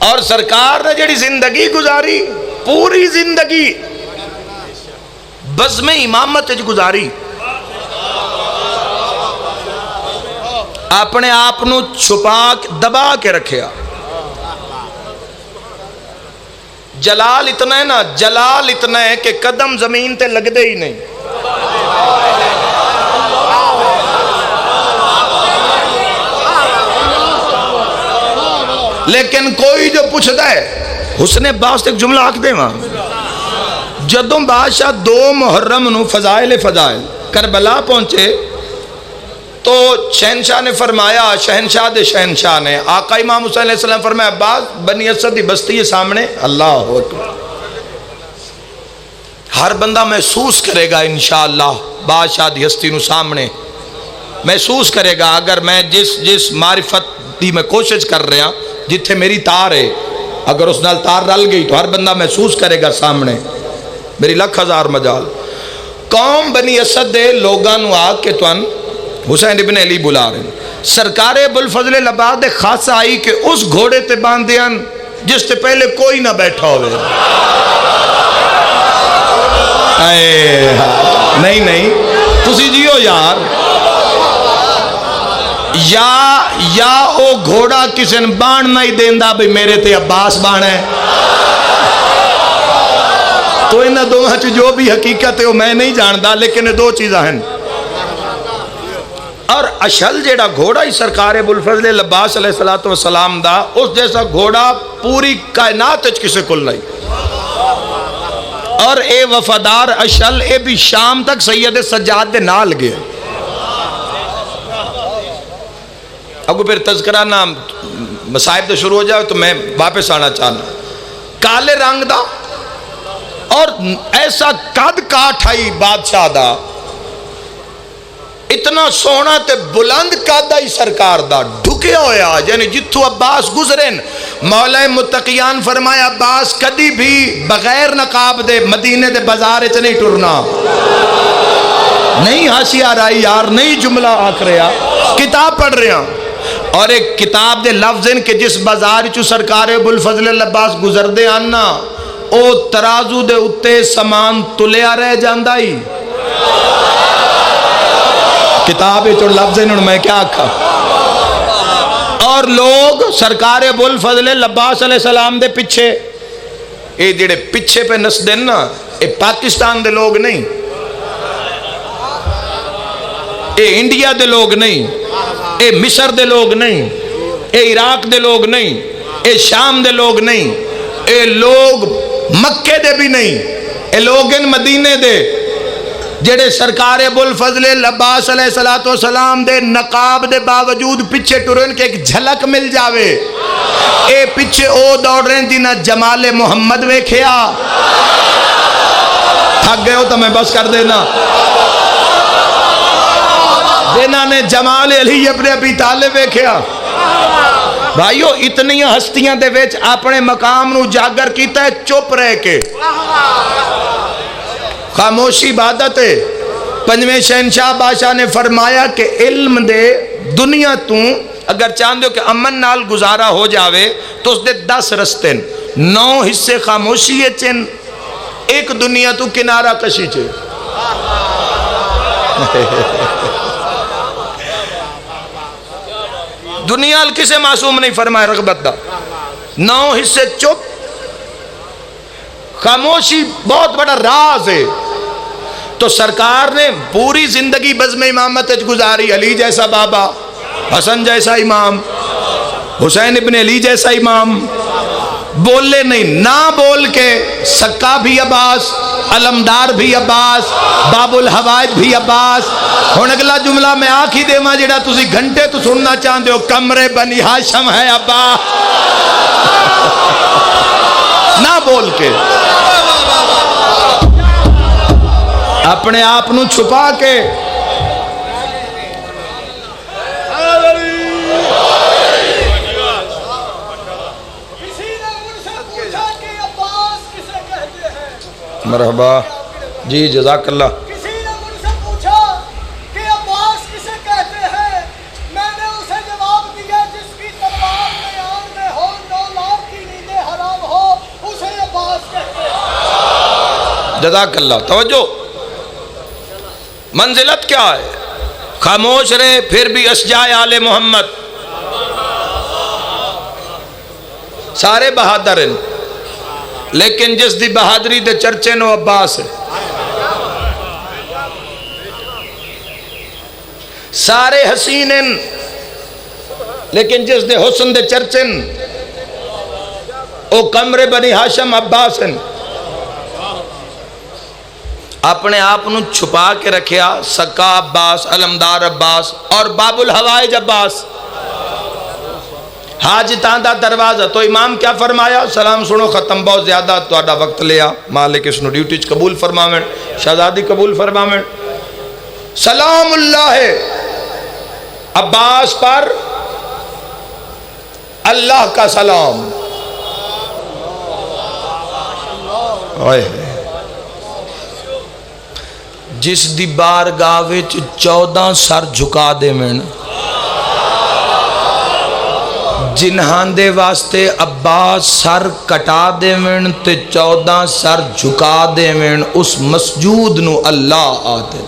اور سرکار نے جڑی زندگی گزاری، پوری زندگی بزم امامت گزاری، اپنے آپنو چھپا دبا کے رکھیا۔ جلال اتنا ہے نا، جلال اتنا ہے کہ قدم زمین تے لگ دے ہی نہیں۔ لیکن کوئی جو پوچھتا ہے، حسن عباس ایک جملہ آکھ دے وہاں، جدوں بادشاہ 2 محرم نو فضائل کربلا پہنچے تو شہنشاہ نے فرمایا، شہنشاہ دے شہنشاہ نے، آقا امام حسین علیہ السلام فرمایا عباس بنی اسد دی بستی ہے سامنے، اللہ اکبر، ہر بندہ محسوس کرے گا انشاءاللہ بادشاہ دی ہستی نو سامنے محسوس کرے گا۔ اگر میں جس معرفت دی میں کوشش کر رہا، جتھے میری تار ہے، اگر اس نال تار رل گئی تو ہر بندہ محسوس کرے گا سامنے، میری لکھ ہزار مجال۔ قوم بنی اسد دے لوگاں نو آ کے تون حسین ابن علی بلا رہے ہیں، سرکار ابو الفضل العباس دے خاصہ آئی کہ اس گھوڑے تے باندھیاں جس تے پہلے کوئی نہ بیٹھا ہوئے۔ نہیں تسی جیو یار، یا او گھوڑا کسی نے بان نہیں دیندہ بھی میرے تے عباس بان ہے، تو انہاں دوہاں چ جو بھی حقیقت ہے وہ میں نہیں جاندہ، لیکن یہ 2 چیزاں ہیں۔ اور اشل جیڑا گھوڑا ہی سرکار ابو الفضل العباس علیہ السلام دا، اس جیسا گھوڑا پوری کائنات کسے کل نہیں۔ اور اے وفادار اشل اے بھی شام تک سید سجاد دے نال گئے۔ اگو پھر تذکرہ نام مصائب دے شروع ہو جائے تو میں واپس آنا چاہنا، کالے رنگ دا اور ایسا قد کاٹھ آئی بادشاہ دا، اتنا سونا تے بلند قد آئی سرکار دا، ڈھکے ہویا، یعنی جتھو عباس گزرین، مولا متقیان فرمایا عباس کدی بھی بغیر نقاب دے مدینے دے بازار اچ نہیں ٹرنا۔ نہیں ہنسی آ رہی یار، نہیں جملہ آکھ رہا، کتاب پڑھ رہا، اور ایک کتاب دے لفظ ہیں کہ جس بازار چو سرکار ابو الفضل العباس گزر دے آنا، او ترازو دے اتے سامان تلیا رہ جاندہ ہی۔ کتاب چو لفظ ہیں میں کیا آکھا، اور اور لوگ سرکار ابو الفضل عباس علیہ السلام دے پیچھے، اے جڑے پیچھے پہ نس دن نا، اے پاکستان دے لوگ نہیں، اے انڈیا دے لوگ نہیں، اے مصر دے لوگ نہیں، اے عراق دے لوگ نہیں، اے شام دے لوگ نہیں، اے لوگ مکے دے بھی نہیں، اے لوگ ان مدینے دے جڑے سرکار ابو الفضل عباس علیہ السلام دے نقاب دے باوجود پیچھے ٹرن کے ایک جھلک مل جاوے، اے پیچھے او دوڑ رہے جنہ جمال محمد ویکھیا۔ تھک گئے ہو تو میں بس کر دینا، جنہ نے جمال علی ابن ابی طالب ویکھیا۔ بھائیو اتنی ہستیاں دے وچ اپنے مقام نو جاگر کیتا ہے چپ رہ کے، خاموشی عبادت ہے۔ پنجویں شہنشاہ بادشاہ نے فرمایا کہ علم دے دنیا تو اگر چاہندے ہو کہ امن نال گزارا ہو جاوے تو اس دے 10 رستے، 9 حصے خاموشی چن، ایک دنیا تو کنارہ کشی چے۔ دنیا کسے معصوم نہیں فرمائے رغبت دا، 9 حصے چپ، خاموشی بہت بڑا راز ہے۔ تو سرکار نے پوری زندگی بزم امامت گزاری، علی جیسا بابا، حسن جیسا امام، حسین ابن علی جیسا امام، بولے نہیں، نہ بول کے سکا بھی عباس، علمدار بھی عباس، باب الحوائج بھی عباس۔ ہن اگلا جملہ میں آکھی دے ماں جڑا تسی گھنٹے تو سننا چاہندے ہو، کمرے بنی ہاشم ہے ابا، نہ بول کے اپنے آپ نو چھپا کے مرحبا جی جزاک اللہ۔ کسی نے مجھ سے پوچھا کہ عباس کسے کہتے ہیں، میں نے اسے جواب دیا جس کی تلوار میں آن میں ہو، 9 لاکھ کی نیندیں حرام ہو، اسے عباس کہتے ہیں۔ جزاک اللہ۔ توجہ، منزلت کیا ہے؟ خاموش رہے پھر بھی اشجاع آل محمد، سارے بہادر ہیں لیکن جس دی بہادری دے چرچے نو عباس ہے، سارے حسین ہیں لیکن جس دے حسن دے چرچے او کمرے بنی ہاشم عباس ہیں۔ اپنے آپ نو چھپا کے رکھیا، سکا عباس، علمدار عباس اور باب الحوائج عباس، حاجتاں دا دروازہ۔ تو امام کیا فرمایا؟ سلام سنو، ختم، بہت زیادہ تہاڈا وقت لیا، مالک اس نو ڈیوٹی چ قبول فرماویں، شہزادی قبول فرماویں۔ سلام اللہ عباس پر اللہ کا سلام۔ جس دی بارگاہ وچ 14 سر جھکا دے میں، جنہاں دے واسطے عباس سر کٹا دے میں تے 14 سر جھکا دے میں، اس مسجود نو اللہ آتے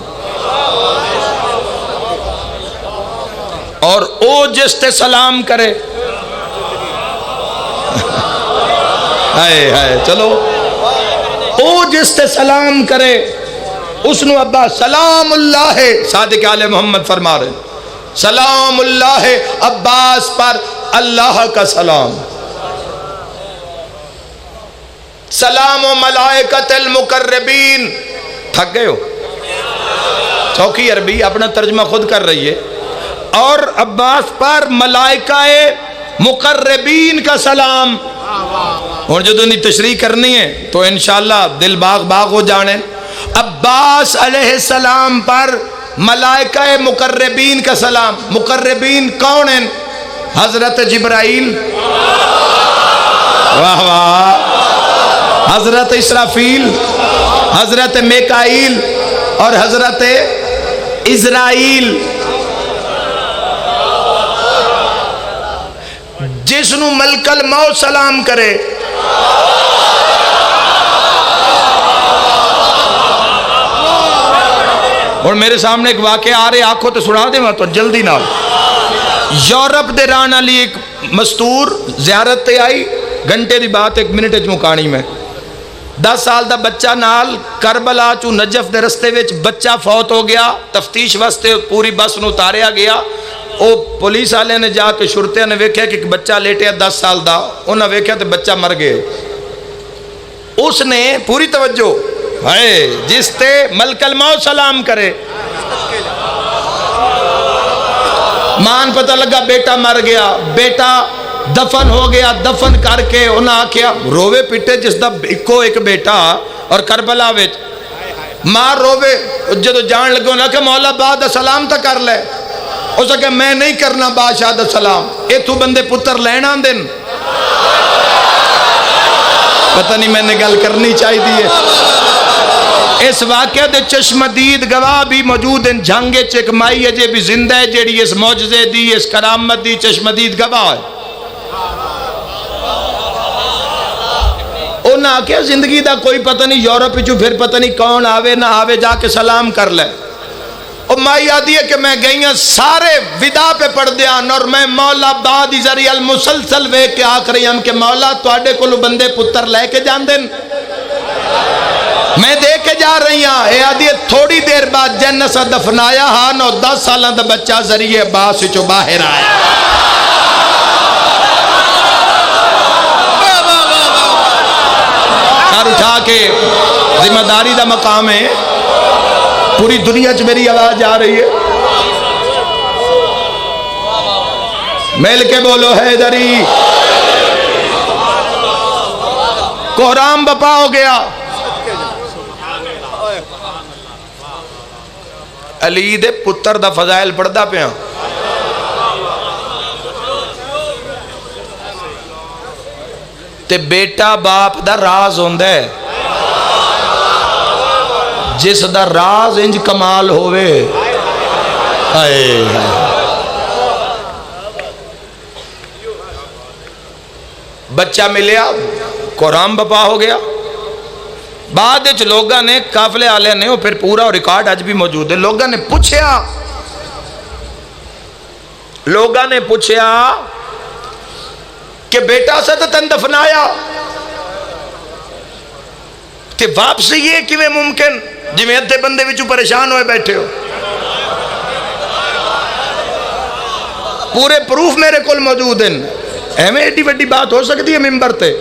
اور او جس تے سلام کرے، ہائے چلو، او جس تے سلام کرے اس نو عباس سلام اللہ ہے۔ صادق آل محمد فرما رہے ہیں سلام اللہ عباس پر اللہ کا سلام۔ سلام و ملائکت المقربین۔ تھک گئے ہو؟ چوکی عربی اپنا ترجمہ خود کر رہی ہے۔ اور عباس پر ملائکہ مقربین کا سلام۔ اور جو دنی تشریح کرنی ہے تو انشاءاللہ دل باغ باغ ہو جانے۔ عباس علیہ السلام پر ملائکہ مقربین کا سلام۔ مقربین کون ہیں؟ حضرت جبرائیل، واہ واہ، حضرت اسرافیل، حضرت میکائیل اور حضرت اسرائیل۔ جس نو ملک الموت سلام کرے، اور میرے سامنے ایک واقعہ آ رہے، آنکھوں تو سنا دے میں تو جلدی نہ یورپ دے ران والی ایک مستور زیارت تے آئی، گھنٹے دی بات 1 منٹ وچ مکانی میں، 10 سال دا بچہ نال، کربلا چوں نجف دے رستے وچ بچہ فوت ہو گیا، تفتیش واسطے پوری بس نو اتاریا گیا، او پولیس والے نے جا کے شرطیاں نے ویکھیا کہ ایک بچہ لیٹیا 10 سال دا، انہاں ویکھیا تے بچہ مر گئے۔ اس نے پوری توجہ ہے جس تے ملک الموت سلام کرے، مان پتہ لگا بیٹا مر گیا، بیٹا دفن ہو گیا، دفن کر کے انہاں آکھیا رووے پٹے جس دا اکو ایک بیٹا، اور کربلا وچ ماں رووے، جدو جان لگے انہاں کہ مولا بعد سلام تا کر لے، اس نے کہا میں نہیں کرنا بادشاہ دا سلام، اے تو بندے پتر لینا دن، پتہ نہیں میں نے گل کرنی چاہی دی ہے۔ اس واقعہ دے چشمدید گواہ بھی موجود ہیں، جھانگے چک مائی اجے بھی زندہ ہے جیڑی اس معجزے دی، اس کرامت دی چشمدید گواہ ہے۔ انہاں کیا زندگی دا کوئی پتہ نہیں، یورپ جو پھر پتہ نہیں کون آوے نہ آوے، جا کے سلام کر لے۔ اور مائی آدھی ہے کہ میں گئیاں سارے ودا پہ پڑھ دیاں، اور میں مولا بعد ذریعہ المسلسل وے کے آکھ رہی ہم کہ مولا تواڈے کولو بندے پتر لے کے جان دن، میں دے کے جا رہی ہاں۔ اے آدھی ہے تھوڑی دیر بعد جنت سے دفنایا ہاں، 9-10 سالاں دا بچہ ذریعے باس چو باہر آیا۔ کار اٹھا کے ذمہ داری دا مقام ہے، پوری دنیا چ میری آواز جا رہی ہے، مل کے بولو حیدری۔ کوہرام بپا ہو گیا، علی دے پتر دا فضائل پڑھدا پیا، تے بیٹا باپ دا راز ہوندا ہے، جس دا راز انج کمال ہوئے، بچہ ملیا، قرآن بپا ہو گیا۔ بعد اچھ لوگاں نے قافلے آلے نے، پھر پورا ریکارڈ آج بھی موجود ہے، لوگاں نے پوچھیا کہ بیٹا سے تو تن دفنایا کہ واپسی یہ کیویں ممکن، جی میں ادھے بندے وچوں پریشان ہوئے بیٹھے ہو، پورے پروف میرے کول موجود ہیں، ایویں ایڈی وڈی بات ہو سکتی ہے ممبر تے،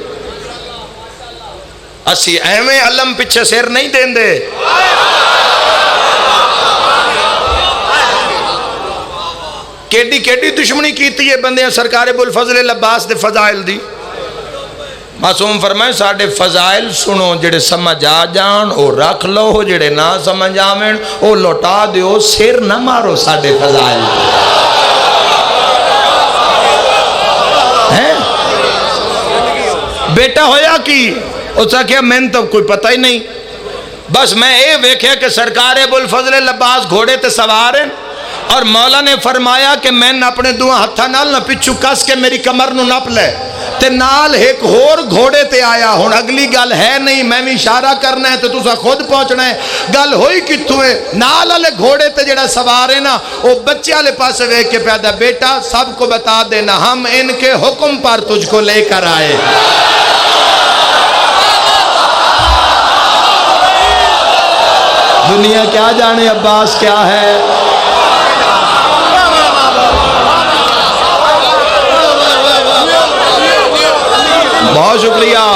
اسی ایویں علم پیچھے سیر نہیں دین دے۔ کیڈی کیڈی دشمنی کیتی ہے بندے سرکار ابوالفضل عباس دے فضائل دی، معصوم فرمائے ساڑھے فضائل سنو، جڑے سمجھ آ جان او رکھ لو، جڑے نہ سمجھ آمین او لوٹا دیو، سیر نہ مارو ساڑھے فضائل۔ بیٹا ہویا کی اس نے کہا میں تو کوئی پتہ ہی نہیں، بس میں اے ویکھیا کہ سرکار ابوالفضل عباس گھوڑے تے سوار ہیں، اور مولا نے فرمایا کہ میں اپنے دعا ہتھا نال نہ پچھو کس کے میری کمر نو نپ لے، تے نال ایک ہور گھوڑے تے آیا۔ ہن اگلی گل ہے نہیں، میں بھی اشارہ کرنا ہے تو تسا خود پہنچنا ہے، گل ہوئی کتھوں ہے؟ نال والے گھوڑے تے جڑا سوار ہے نا، وہ بچے والے پاسے ویکھ کے پیدا، بیٹا سب کو بتا دینا ہم ان کے حکم پر تجھ کو لے کر آئے۔ دنیا کیا جانے عباس کیا ہے، بہت شکریہ۔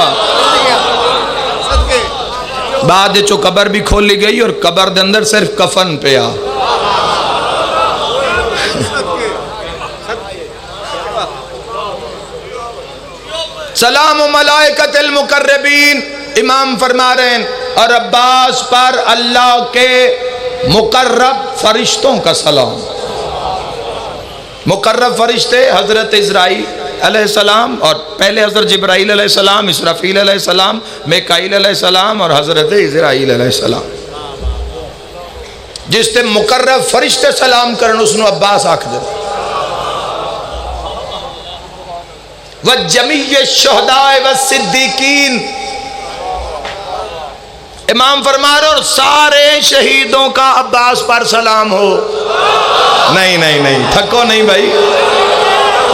بعد جو قبر بھی کھولی گئی اور قبر دے اندر صرف کفن پیا، سلام ملائکۃ المقربین، امام فرما رہے ہیں، اور عباس پر اللہ کے مقرب فرشتوں کا سلام۔ مقرب فرشتے حضرت اسرائیل علیہ السلام، اور پہلے حضرت جبرائیل علیہ السلام، اسرافیل علیہ السلام، میکائیل علیہ السلام، اور حضرت اسرائیل علیہ السلام۔ جس تے مقرب فرشتے سلام کرن اس نو عباس آکھ دے۔ وَجَمِيعِ الشُّهَدَاءِ وَالصِّدِّقِينَ، امام فرما رہے اور سارے شہیدوں کا عباس پر سلام ہو۔ نہیں نہیں نہیں، تھکو نہیں بھائی،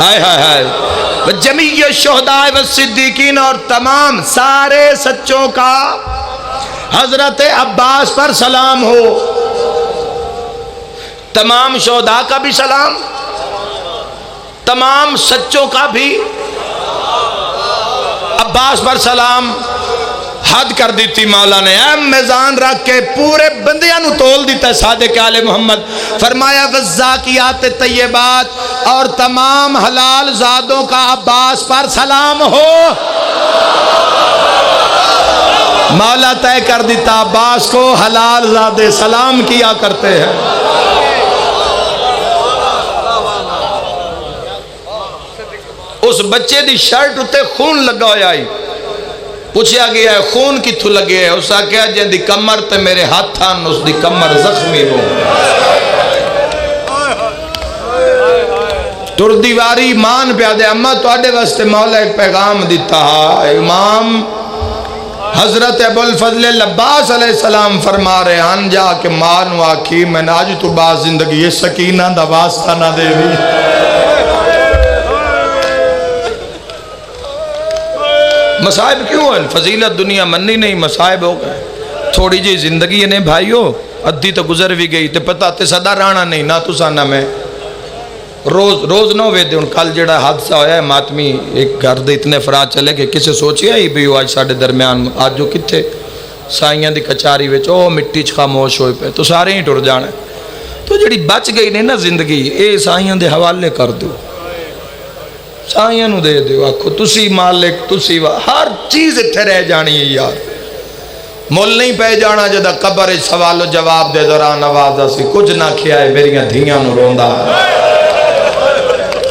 ہائے ہائے ہائے جمیع الشہداء والصدیقین، اور تمام سارے سچوں کا حضرت عباس پر سلام ہو. تمام شہداء کا بھی سلام، تمام سچوں کا بھی عباس پر سلام. حد کر دیتی مولا نے، اے میزان رکھ کے پورے بندیاں نو تول دیتا ہے صادق آل محمد. فرمایا والزاکیات طیبات، اور تمام حلال زادوں کا عباس پر سلام ہو. مولا طے کر دیتا عباس کو حلال زادے سلام کیا کرتے ہیں. اس بچے دی شرٹ اتے خون لگا ہویا ہی، پوچھا گیا ہے خون کتھو لگے ہے؟ اس آکھیا جن دی کمر تے میرے ہاتھ تھان، اس دی کمر زخمی ہو. تر دیواری مان پیا دے اما تواڈے واسطے مولا ایک پیغام دیتا ہے. امام حضرت ابو الفضل العباس علیہ السلام فرما رہے ہیں جا کے ماں نو آکھی میں نے آج تو بعد زندگی یہ سکینہ دا واسطہ نہ دے دی. مصائب کیوں ہیں؟ فضیلت دنیا منی نہیں، مصائب ہو گئے. تھوڑی جی زندگی نے بھائیو ادھی تو گزر بھی گئی تے پتہ تے صدا رانا نہیں نہ تو سانا میں روز نہ ہوئے دے. ان کل جڑا حادثہ ہویا ہے ماتمی ایک گھر دے اتنے افراد چلے کہ کسے سوچیا ہی بھی آج ساڑھے درمیان آج جو کتھے سائیاں دی کچاری وچ او مٹی چ خاموش ہوئے پہ تو سارے ہی ٹر جانا. تو جڑی بچ گئی نے نا زندگی اے سائیاں دے حوالے کر دو، سائیاں نو دے دیو، آکھو تسی مالک تسی ہر چیز اتھے رہ جانی ہے یار. مول نہیں پہ جانا جدہ قبر سوال و جواب دے دوران آوازہ سی کچھ نہ کھیا ہے میریاں دھیاں نو روندا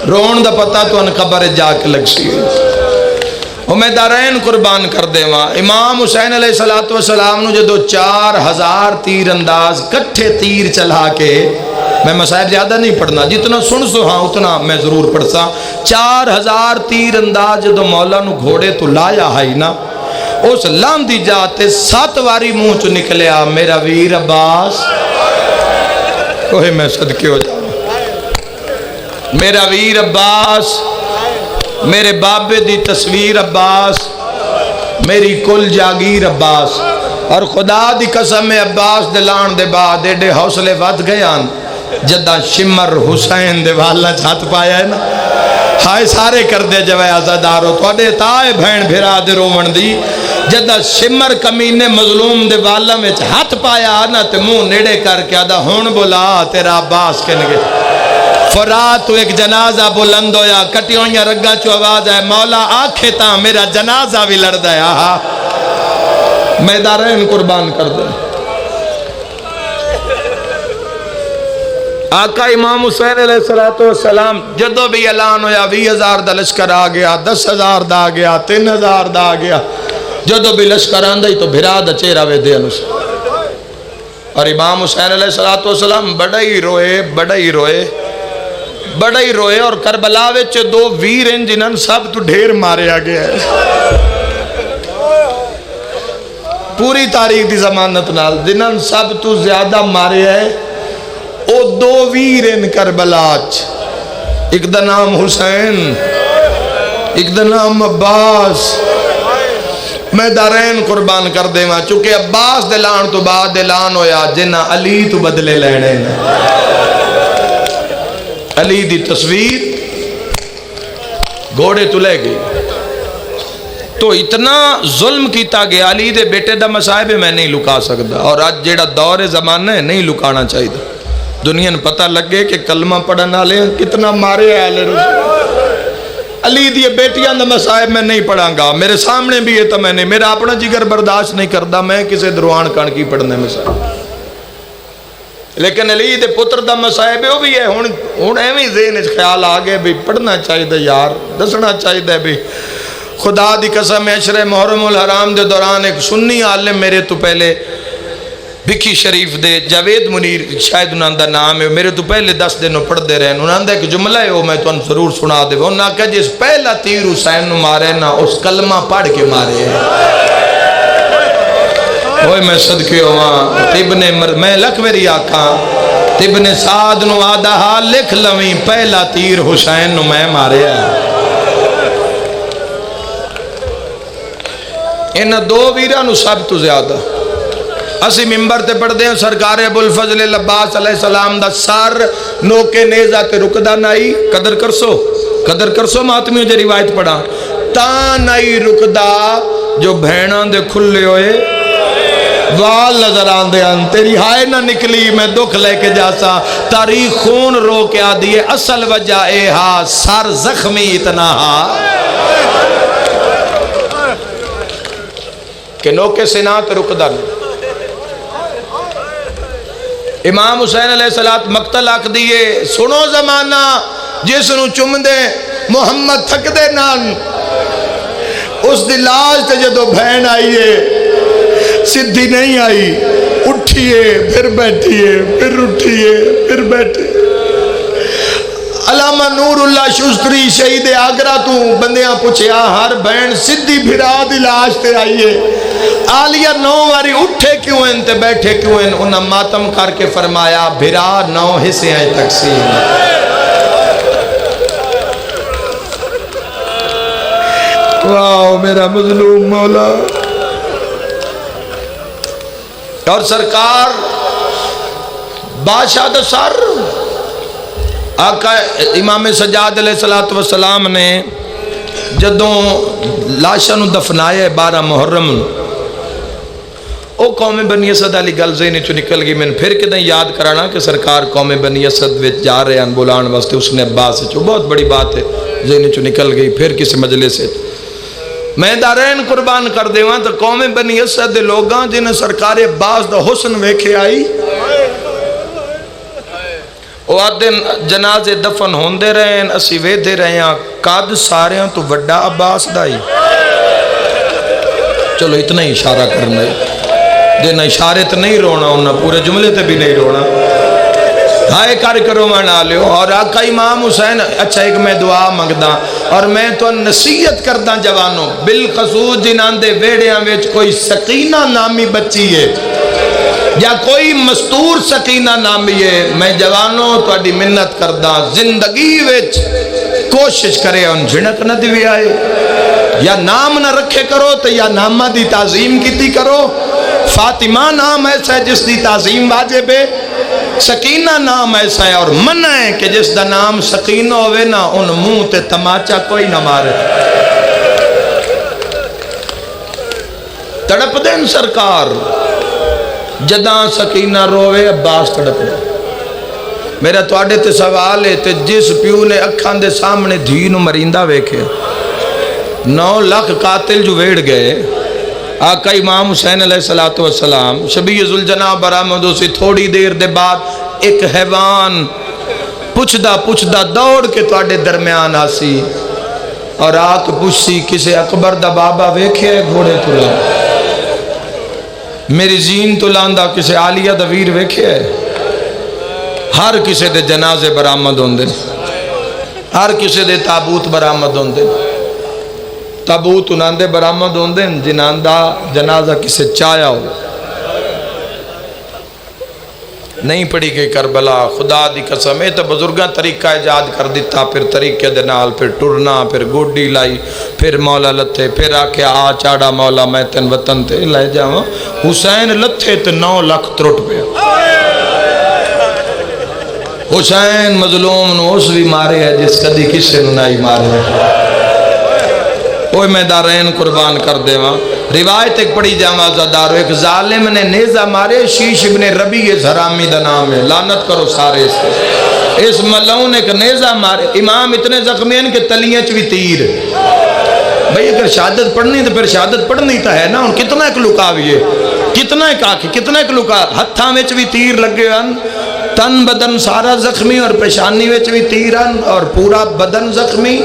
رون دا پتہ تو ان قبر جا کے لگ سی. امیدارین قربان کر دے وہاں امام حسین علیہ السلام نو جدو 4000 تیر انداز کٹھے تیر چلا کے، میں مسائب زیادہ نہیں پڑھنا جتنا سن سو ہاں اتنا میں ضرور پڑھ سا. 4000 تیر انداز جدو مولا نو گھوڑے تو لایا ہائی نا، اس لام دی جاتے 7 واری منہ چو نکلیا میرا ویر عباس. کوئی میں صدقے ہو جاؤں میرا ویر عباس، میرے بابے دی تصویر عباس، میری کل جاگیر عباس. اور خدا دی قسم عباس دلان دے بعد ایڈے حوصلے ود گیان جدہ شمر حسین دے والا چھات پایا ہے نا. ہائے سارے کر دے جوائے آزادارو تو اڈے تائے بھین بھیرا دے رومن دی جدہ شمر کمینے مظلوم دے والا میں ہاتھ پایا نا تے منہ نیڑے کر کے آدھا ہون بولا تیرا عباس کے نگے. فرات تو ایک جنازہ بلند ہویا کٹیوں یا رگا چو آواز ہے مولا آنکھیں تاں میرا جنازہ بھی لڑ دیا. میدارین قربان کر دے. آقا امام حسین علیہ السلام جدو بھی اعلان ہویا 20,000 دا لشکر آ گیا، 10,000 دا آ گیا، 3,000 دا آ گیا. جدو بھی لشکر آندہ ہی تو بھرا دا چہرہ وے دے انوس. اور امام حسین علیہ السلام بڑا ہی روئے اور کربلا وچ 2 ویر ہیں جنہاں سب تو ڈھیر مارے آگے ہے. پوری تاریخ دی ضمانت نال جنہاں سب تو زیادہ مارے ہے او 2 ویر ہیں کربلاچ. ایک دا نام حسین، ایک دا نام عباس. میں دارین قربان کر دے ماں چونکہ عباس دلان تو بعد دلان ہویا جنہ علی تو بدلے لینے علی دی تصویر گھوڑے تو لے گئی. تو اتنا ظلم کیتا گیا علی دے بیٹے دا مصائب میں نہیں لکا سکتا. اور آج جیڑا دور زمانہ ہے نہیں لکانا چاہیے. دنیا نے پتہ لگے کہ کلمہ پڑھنا لے کتنا مارے آل رسول. علی دی بیٹیاں دا مصائب میں نہیں پڑھاں گا، میرے سامنے بھی ہے تو میں نے میرا اپنا جگر برداشت نہیں کردا میں کسے دروان کان کی پڑھنے میں سا. لیکن علی دے پتر دا مصائب وہ بھی ہے. ہن ایویں ذہن وچ خیال آ گئے بھی پڑھنا چاہیے یار، دسنا چاہیے بھی. خدا دی قسم عشر محرم الحرام دے دوران ایک سنی عالم میرے تو پہلے بکھی شریف دے جاوید منیر شاید انہاں دا نام ہے، میرے تو پہلے 10 دنوں پڑھ دے رہے ہیں. انہاں دا ایک جملہ ہے وہ میں تو ضرور سنا دے. انہاں کہا جس پہلا تیر حسین نو مارے نا اس کلمہ پڑھ کے مارے ہیں. ہوئے میں صدقے ہوا ابن میں لکھ میری آکھاں ابن سعد نو آدھا حال لکھ لویں پہلا تیر حسین نو میں ماریا ان دو ویرہ نو سب تو زیادہ اسی ممبر تے پڑھ دیں سرکار ابو الفضل العباس علیہ السلام دا سر نوکے نیزہ تے رکدہ نائی قدر کرسو ماتمیوں جو روایت پڑھا تا نائی رکدہ جو بھینان دے کھلے ہوئے وال نظر آن دے ان تیری ہائے نہ نکلی میں دکھ لے کے جاسا تاریخ خون رو کے آدھیے اصل وجہ اے ہا سر زخمی اتنا ہا کہ نوکے سینات رکدہ نہیں امام حسین علیہ السلام مقتل آکھ دیئے سنو زمانہ جس نو چم دے محمد تھک دے نان اس دی لاش تے جدو بہن آئیے سدھی نہیں آئی اٹھئے پھر بیٹھئے پھر اٹھئے پھر بیٹھئے علامہ نور اللہ شستری شہید آگرہ تو بندیاں پوچھیا ہر بہن سدھی بھرا دی لاش تے آئیے آلیہ نو واری اٹھے کیوں ہیں تے بیٹھے کیوں ہیں انہاں ماتم کر کے فرمایا بھرا 9 حصے ہیں تقسیم واو میرا مظلوم مولا اور سرکار بادشاہ دا سر آقا امام سجاد علیہ السلام نے جدوں لاشاں نو دفنایا 12 محرم او قوم بنی اسد علی گل ذہن چ نکل گئی میں پھر کدیں یاد کرانا کہ سرکار قوم بنی اسد وچ جا رہے ہیں بلان واسطے اس نے عباس چ بہت بڑی بات ہے ذہن چ نکل گئی پھر کسی مجلس سے میں دارین قربان کر دیواں تو قوم بنی اسد دے لوگاں جنہیں سرکار عباس دا حسن ویکھے آئی او آدھے جنازے دفن ہوندے رہے ہیں اسی ویدے رہے ہیں قد سارے تو وڈا عباس دائی چلو اتنا ہی اشارہ کرنا ہے دینا اشارے تو نہیں رونا انہا پورے جملے تے بھی نہیں رونا ہائے کر کرو مانا لیو اور آقا امام حسین اچھا ایک میں دعا مانگدا اور میں تو نصیحت کردہ جوانوں بالخصوص جنان دے ویڑیاں ویچ کوئی سکینہ نامی بچی ہے یا کوئی مستور سکینہ نامی ہے میں جوانوں تو اڈی منت کردہ زندگی ویچ کوشش کرے ان جھنک نہ دیوی آئے یا نام نہ رکھے کرو تو یا نامہ دی تعظیم کیتی کرو فاطمہ نام ایسا ہے جس دی تعظیم واجب ہے سکینہ نام ایسا ہے اور منع ہے کہ جس دا نام سکینہ ہوئے نا ان منہ تے تماچا کوئی نہ مارے تڑپ دیں سرکار جداں سکینہ روے عباس تڑپ دیں میرا تو آڑے تے سوال ہے تے جس پیو نے اکھان دے سامنے دھینو مریندہ ویکھے 9 لاکھ قاتل جو ویڑ گئے آقا امام حسین علیہ السلام شبیہ ذوالجناح برآمد سے تھوڑی دیر دے بعد ایک حیوان پچھدا دوڑ کے تواڈے درمیان آسی اور آک پوچھی کسے اکبر دا بابا ویکھے گھوڑے تلا میری زین تلاندہ کسے عالیہ دا ویر ویکھے ہر کسے دے جنازے برآمد ہوندے ہر کسے دے تابوت برآمد ہوندے تابوت انہاں دے برآمد ہوندے جنہاں دا جنازہ کسے چایا ہو نہیں پڑھی گئی کربلا خدا دی قسم ہے تو بزرگاں طریقہ ایجاد کر دیتا پھر طریقے دے نال پھر ٹرنا پھر گوڈی لائی پھر مولا لتھے پھر آکے آ چاڑا مولا میں تن وطن تے لے جاواں حسین لتھے تے 9 لاکھ ترٹ پہ حسین مظلوم نو اس بھی مارے ہے جس کدی کسے نو نہیں مارے ہے اوہ میں دارین قربان کر دے وہاں روایت ایک پڑی جامعہ زدارو ایک ظالم نے نیزہ مارے شیش ابن ربی اس حرامی دا نام ہے لعنت کرو سارے اس ملعون ایک نیزہ مارے امام اتنے زخمی ہیں کہ تلیاں چوی تیر بھئی اگر شہادت پڑھنی تو پھر شہادت پڑھنی تا ہے نا ان کتنا ایک لکاوی ہے کتنا ایک آنکھ کتنا ایک لکا ہتھاں میں چوی تیر لگے ہیں تن بدن سارا زخمی اور پیشانی میں چوی تیرن اور پورا بدن زخمی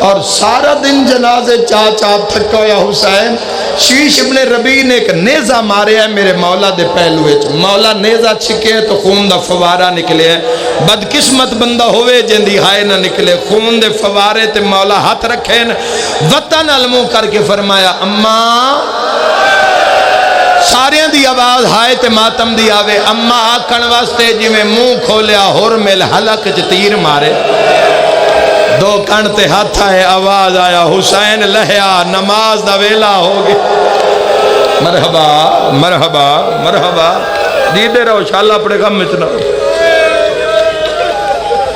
اور سارا دن جنازے چاپ تھکا ہویا حسین شیش ابن ربی نے ایک نیزہ مارے ہے میرے مولا دے پہلوے مولا نیزہ چھکے تو خون دا فوارہ نکلے ہے بدقسمت بندہ ہوئے جن دی ہائے نہ نکلے خون دے فوارے تے مولا ہاتھ رکھے وطن علموں کر کے فرمایا اماں سارے دی آواز ہائے تے ماتم دی آوے اما آکھن واسطے جی میں منہ کھولیا ہور مل حلق چ تیر مارے دو کن تے ہاتھ آئے آواز آیا حسین لہیا نماز دا ویلا ہو گیا مرحبا مرحبا مرحبا دیدے رہو شاءاللہ اپنے غم میں چنا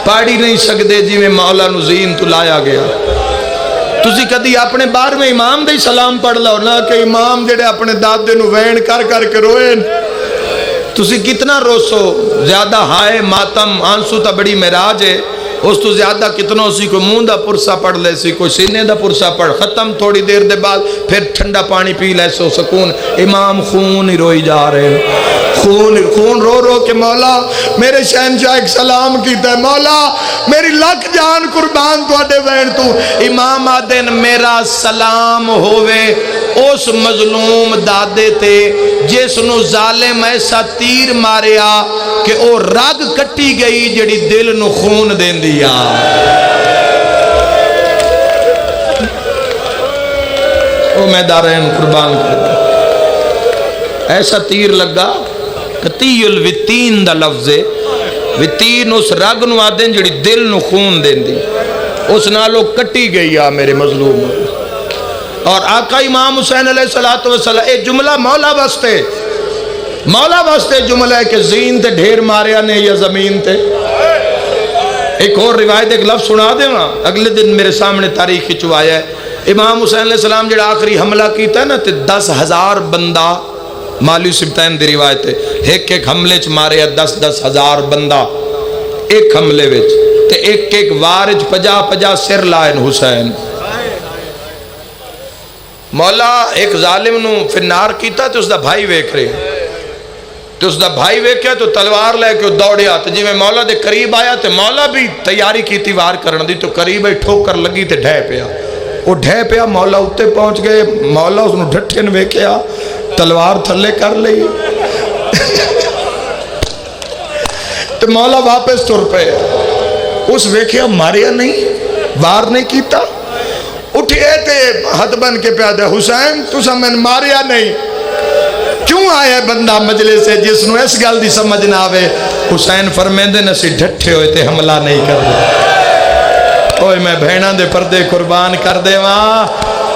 پاڑی نہیں سکدے جی میں مولا نزین تو لایا گیا تسی کدی اپنے بار میں امام دے سلام پڑھ لو نا کہ امام جڑے اپنے دادے نو وین کر کر کے روئے تسی کتنا روسو زیادہ ہائے ماتم آنسو تا بڑی معراج ہے اس تو زیادہ کتنوں سی کوئی منہ دا پرسا پڑھ لے سی کوئی سینے دا پرسا پڑھ ختم تھوڑی دیر دے بعد پھر ٹھنڈا پانی پی لے سو سکون امام خون ہی روئی جا رہے ہیں خون رو رو کے مولا میرے شہنشاہ ایک سلام کیتا ہے مولا میری لکھ جان قربان تو اڈے وین تو امام آدن میرا سلام ہوئے اس مظلوم دادے تے جس نو ظالم ایسا تیر ماریا کہ او رگ کٹی گئی جڑی دل نو خون دین دیا او میں دارین قربان کر دیا ایسا تیر لگا قطی الوتین دا لفظ ہے وتین اس رگ نو آدیں جڑی دل نو خون دین دی اس نالو کٹی گئی آ میرے مظلوم اور آقا امام حسین علیہ السلام اے جملہ مولا واسطے جملہ ہے کہ زین تے ڈھیر ماریا نے یا زمین تے ایک اور روایت ایک لفظ سنا دے نا اگلے دن میرے سامنے تاریخ کھچوایا ہے امام حسین علیہ السلام جڑا آخری حملہ کیتا ہے نا تے 10,000 بندہ مالی سبتین دی روایت ہے ایک حملے چ مارے 10,000 بندہ ایک حملے وچ تے ایک وارج 50 سر لائن حسین مولا ایک ظالم نو فنار کیتا تے اس دا بھائی ویکھ رہے تو اس دا بھائی ویکھیا تو تلوار لے کے دوڑیا تو جی میں مولا دے قریب آیا تو مولا بھی تیاری کی تھی وار کرن دی تو قریب ٹھوکر لگی تے ڈھے پیا وہ ڈھے پیا مولا اتے پہنچ گئے مولا اس نے ڈھٹھے نے ویکھیا تلوار تھلے کر لئی تو مولا واپس تر پہ اس ویکھیا ماریا نہیں وار نہیں کیتا اٹھے تے حد بن کے پیادے حسین تو سمن ماریا نہیں کیوں آیا بندہ مجلس سے جس نو اس گل دی سمجھ نہ آوے حسین فرمیندے نسی ڈھٹھے ہوئے تے حملہ نہیں کر دے اوئے میں بھیڑاں دے پردے قربان کر دے وہاں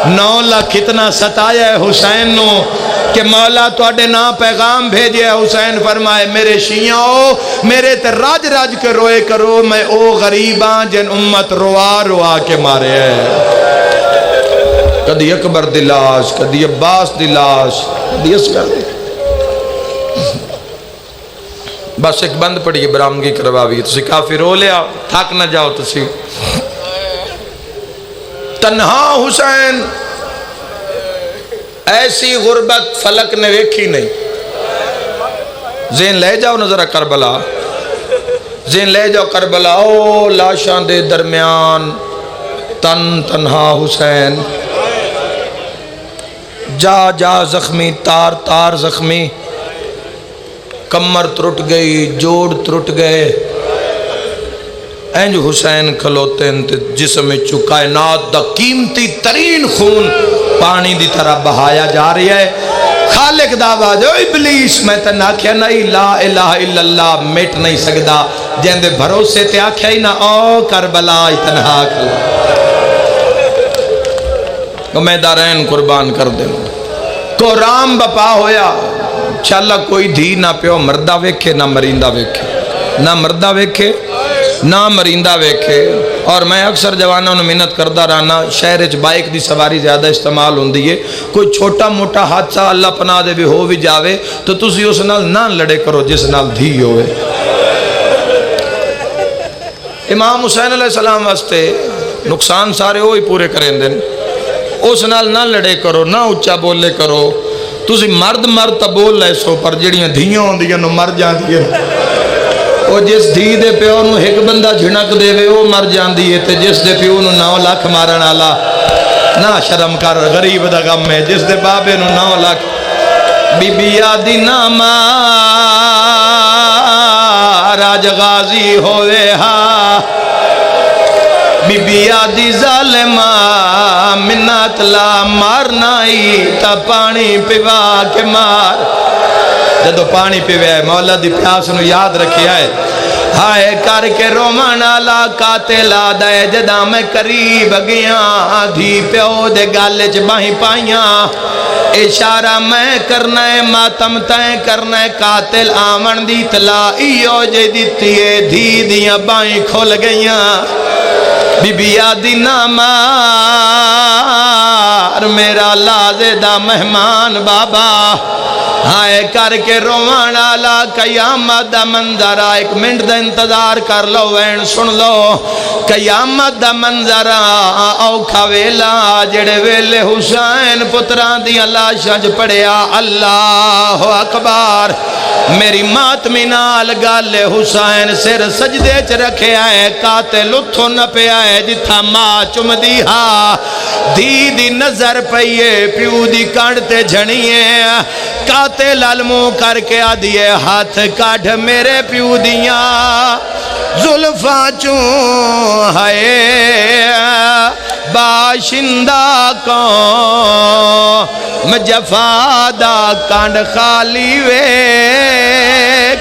9 لاکھ اتنا ستایا ہے حسین نو کہ مولا تو اڈے نا پیغام بھیجے حسین فرمائے میرے شیعوں میرے تے راج راج کے روئے کرو میں او غریباں جن امت روا روا کے مارے ہیں کدی اکبر دی لاش کدی عباس دی لاش کدی اصغر دی بس ایک بند پڑی برامگی کرواوی تسی کافی رو لیا تھک نہ جاؤ تسی تنہا حسین ایسی غربت فلک نے ویکھی نہیں زین لے جاؤ نظرہ کربلا زین لے جاؤ کربلا او لاشاں دے درمیان تنہا حسین جا جا زخمی تار تار زخمی کمر ترٹ گئی جوڑ ترٹ گئے اینج حسین کھلوتے ہیں جسم کائنات دا قیمتی ترین خون پانی دی طرح بہایا جا رہی ہے خالق دا آواز او ابلیس میں تے آکھیا نہیں لا الہ الا اللہ مٹ نہیں سکدا جن دے بھروسے تے آکھیا ہی نہ او کربلا تنہا کھلا میں دارین قربان کر دیں کو رام بپا ہویا چالا کوئی دھی نہ پیو مردہ ویکھے نہ مریندہ ویکھے نہ مردہ ویکھے نہ مریندہ ویکھے اور میں اکثر جوانوں نے محنت کردہ رہنا شہر اچ بائک دی سواری زیادہ استعمال ہوندی ہے کوئی چھوٹا موٹا حادثہ اللہ پناہ دے بھی ہو بھی جاوے تو تسی اس نال نہ لڑے کرو جس نال دھی ہوئے امام حسین علیہ السلام واسطے نقصان سارے ہوئی پورے کریں دیں اس نال نہ لڑے کرو نہ اچھا بولے کرو تسی مرد مرد تا بول لے سو پر جڑیاں دھیاں ہوں دیاں نو مر جان دیئے او جس دھی دے پیو نو ایک بندہ جھنک دے وے او مر جان دیئے تے جس دے پیو نو 9 لاکھ مارن آلا نہ شرم کر غریب دا غم ہے جس دے بابے نو 9 لاکھ بی بی یادی ناما راج غازی ہوئے ہاں بی بی آدی ظالمہ منت لا مارنا ہی تا پانی پیوا کے مار جدو پانی پیوے ہے مولا دی پیاس نو یاد رکھیا ہے ہائے کر کے رومان آلا قاتل آدھے جدہ میں قریب گیا دھی پیو دے گالج باہیں پائیاں اشارہ میں کرنا ہے ماتم تائیں کرنا ہے قاتل آمن دی تلائیو جے دیتی ہے دھی دیاں باہیں کھول گئیاں بی بی آدی نامار میرا لازدہ مہمان بابا ہائے کر کے روان آلا قیامت دا منظر ایک منٹ دا انتظار کر لو وین سن لو قیامت دا منظر اوکھا ویلا جڑے ویلے حسین پتران دی اللہ شج پڑیا اللہ اکبر میری ماتمی نال گالے حسین سر سجدے چ رکھے آئے قاتل اتھو نہ پہ آئے جتھا ماں چم دی ہاں دی دی نظر پئیے پیو دی کانڈتے جھنیے قاتل علمو کر کے آدھیے ہاتھ کاڑھ میرے پیو دیاں ظلفاں چون ہے باشندہ کو مجفا دا کانڈ خالی ویک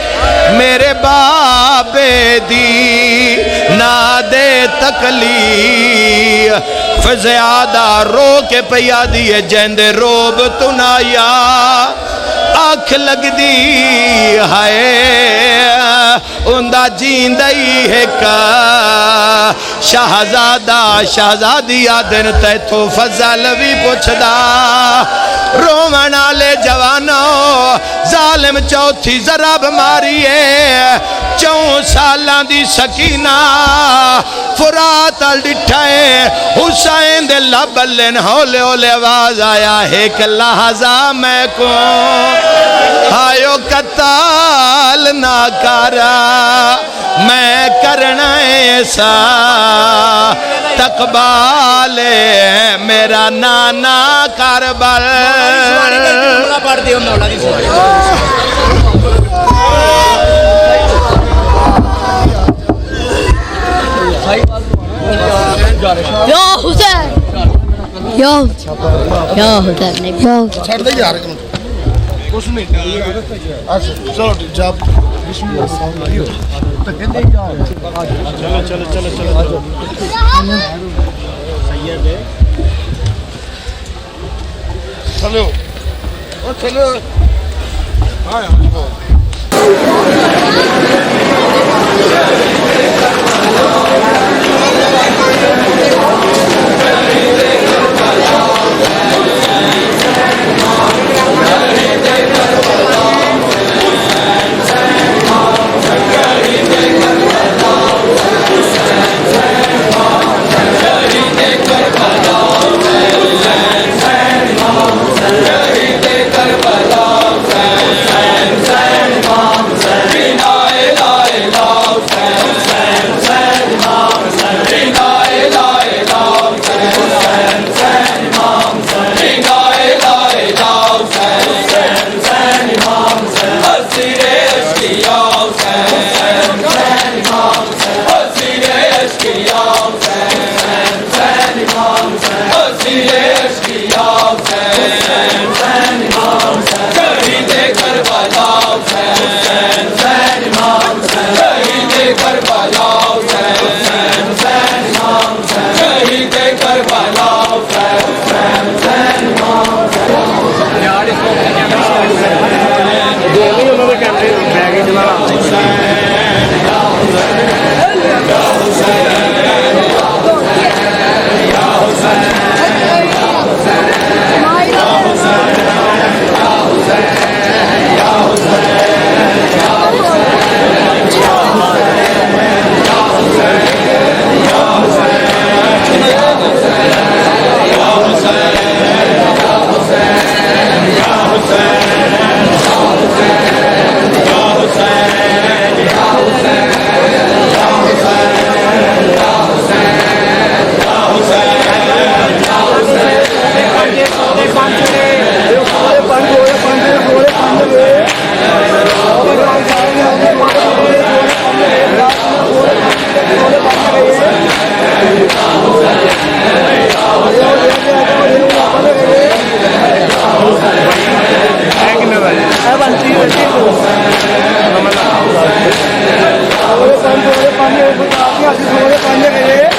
میرے بابے دی نادے تکلیف فزیادہ رو کے پیا دیئے جیندے روب تنایا آنکھ لگ دی ہائے اندہ جیندئی ہے کا شہزادہ شہزادی آدن تے تو فضل بھی پوچھ دا رومن آلے جوانوں ظالم چوتھی ضرب ماریے 4 سالاں دی سکینہ فرات ڈٹھائے حسین دے لبلن ہولے ہولے آواز آیا ایک لحظہ میں کو آئیو قتال نہ کرا میں کرنا ایسا تقبال میرا نانا کربل یا حسین یا حسین چھڑ دے یار ایک منٹ کچھ نہیں چلو جاب بسم اللہ چلو چلو چلو چلو چلو Hey! 5 ਵਜੇ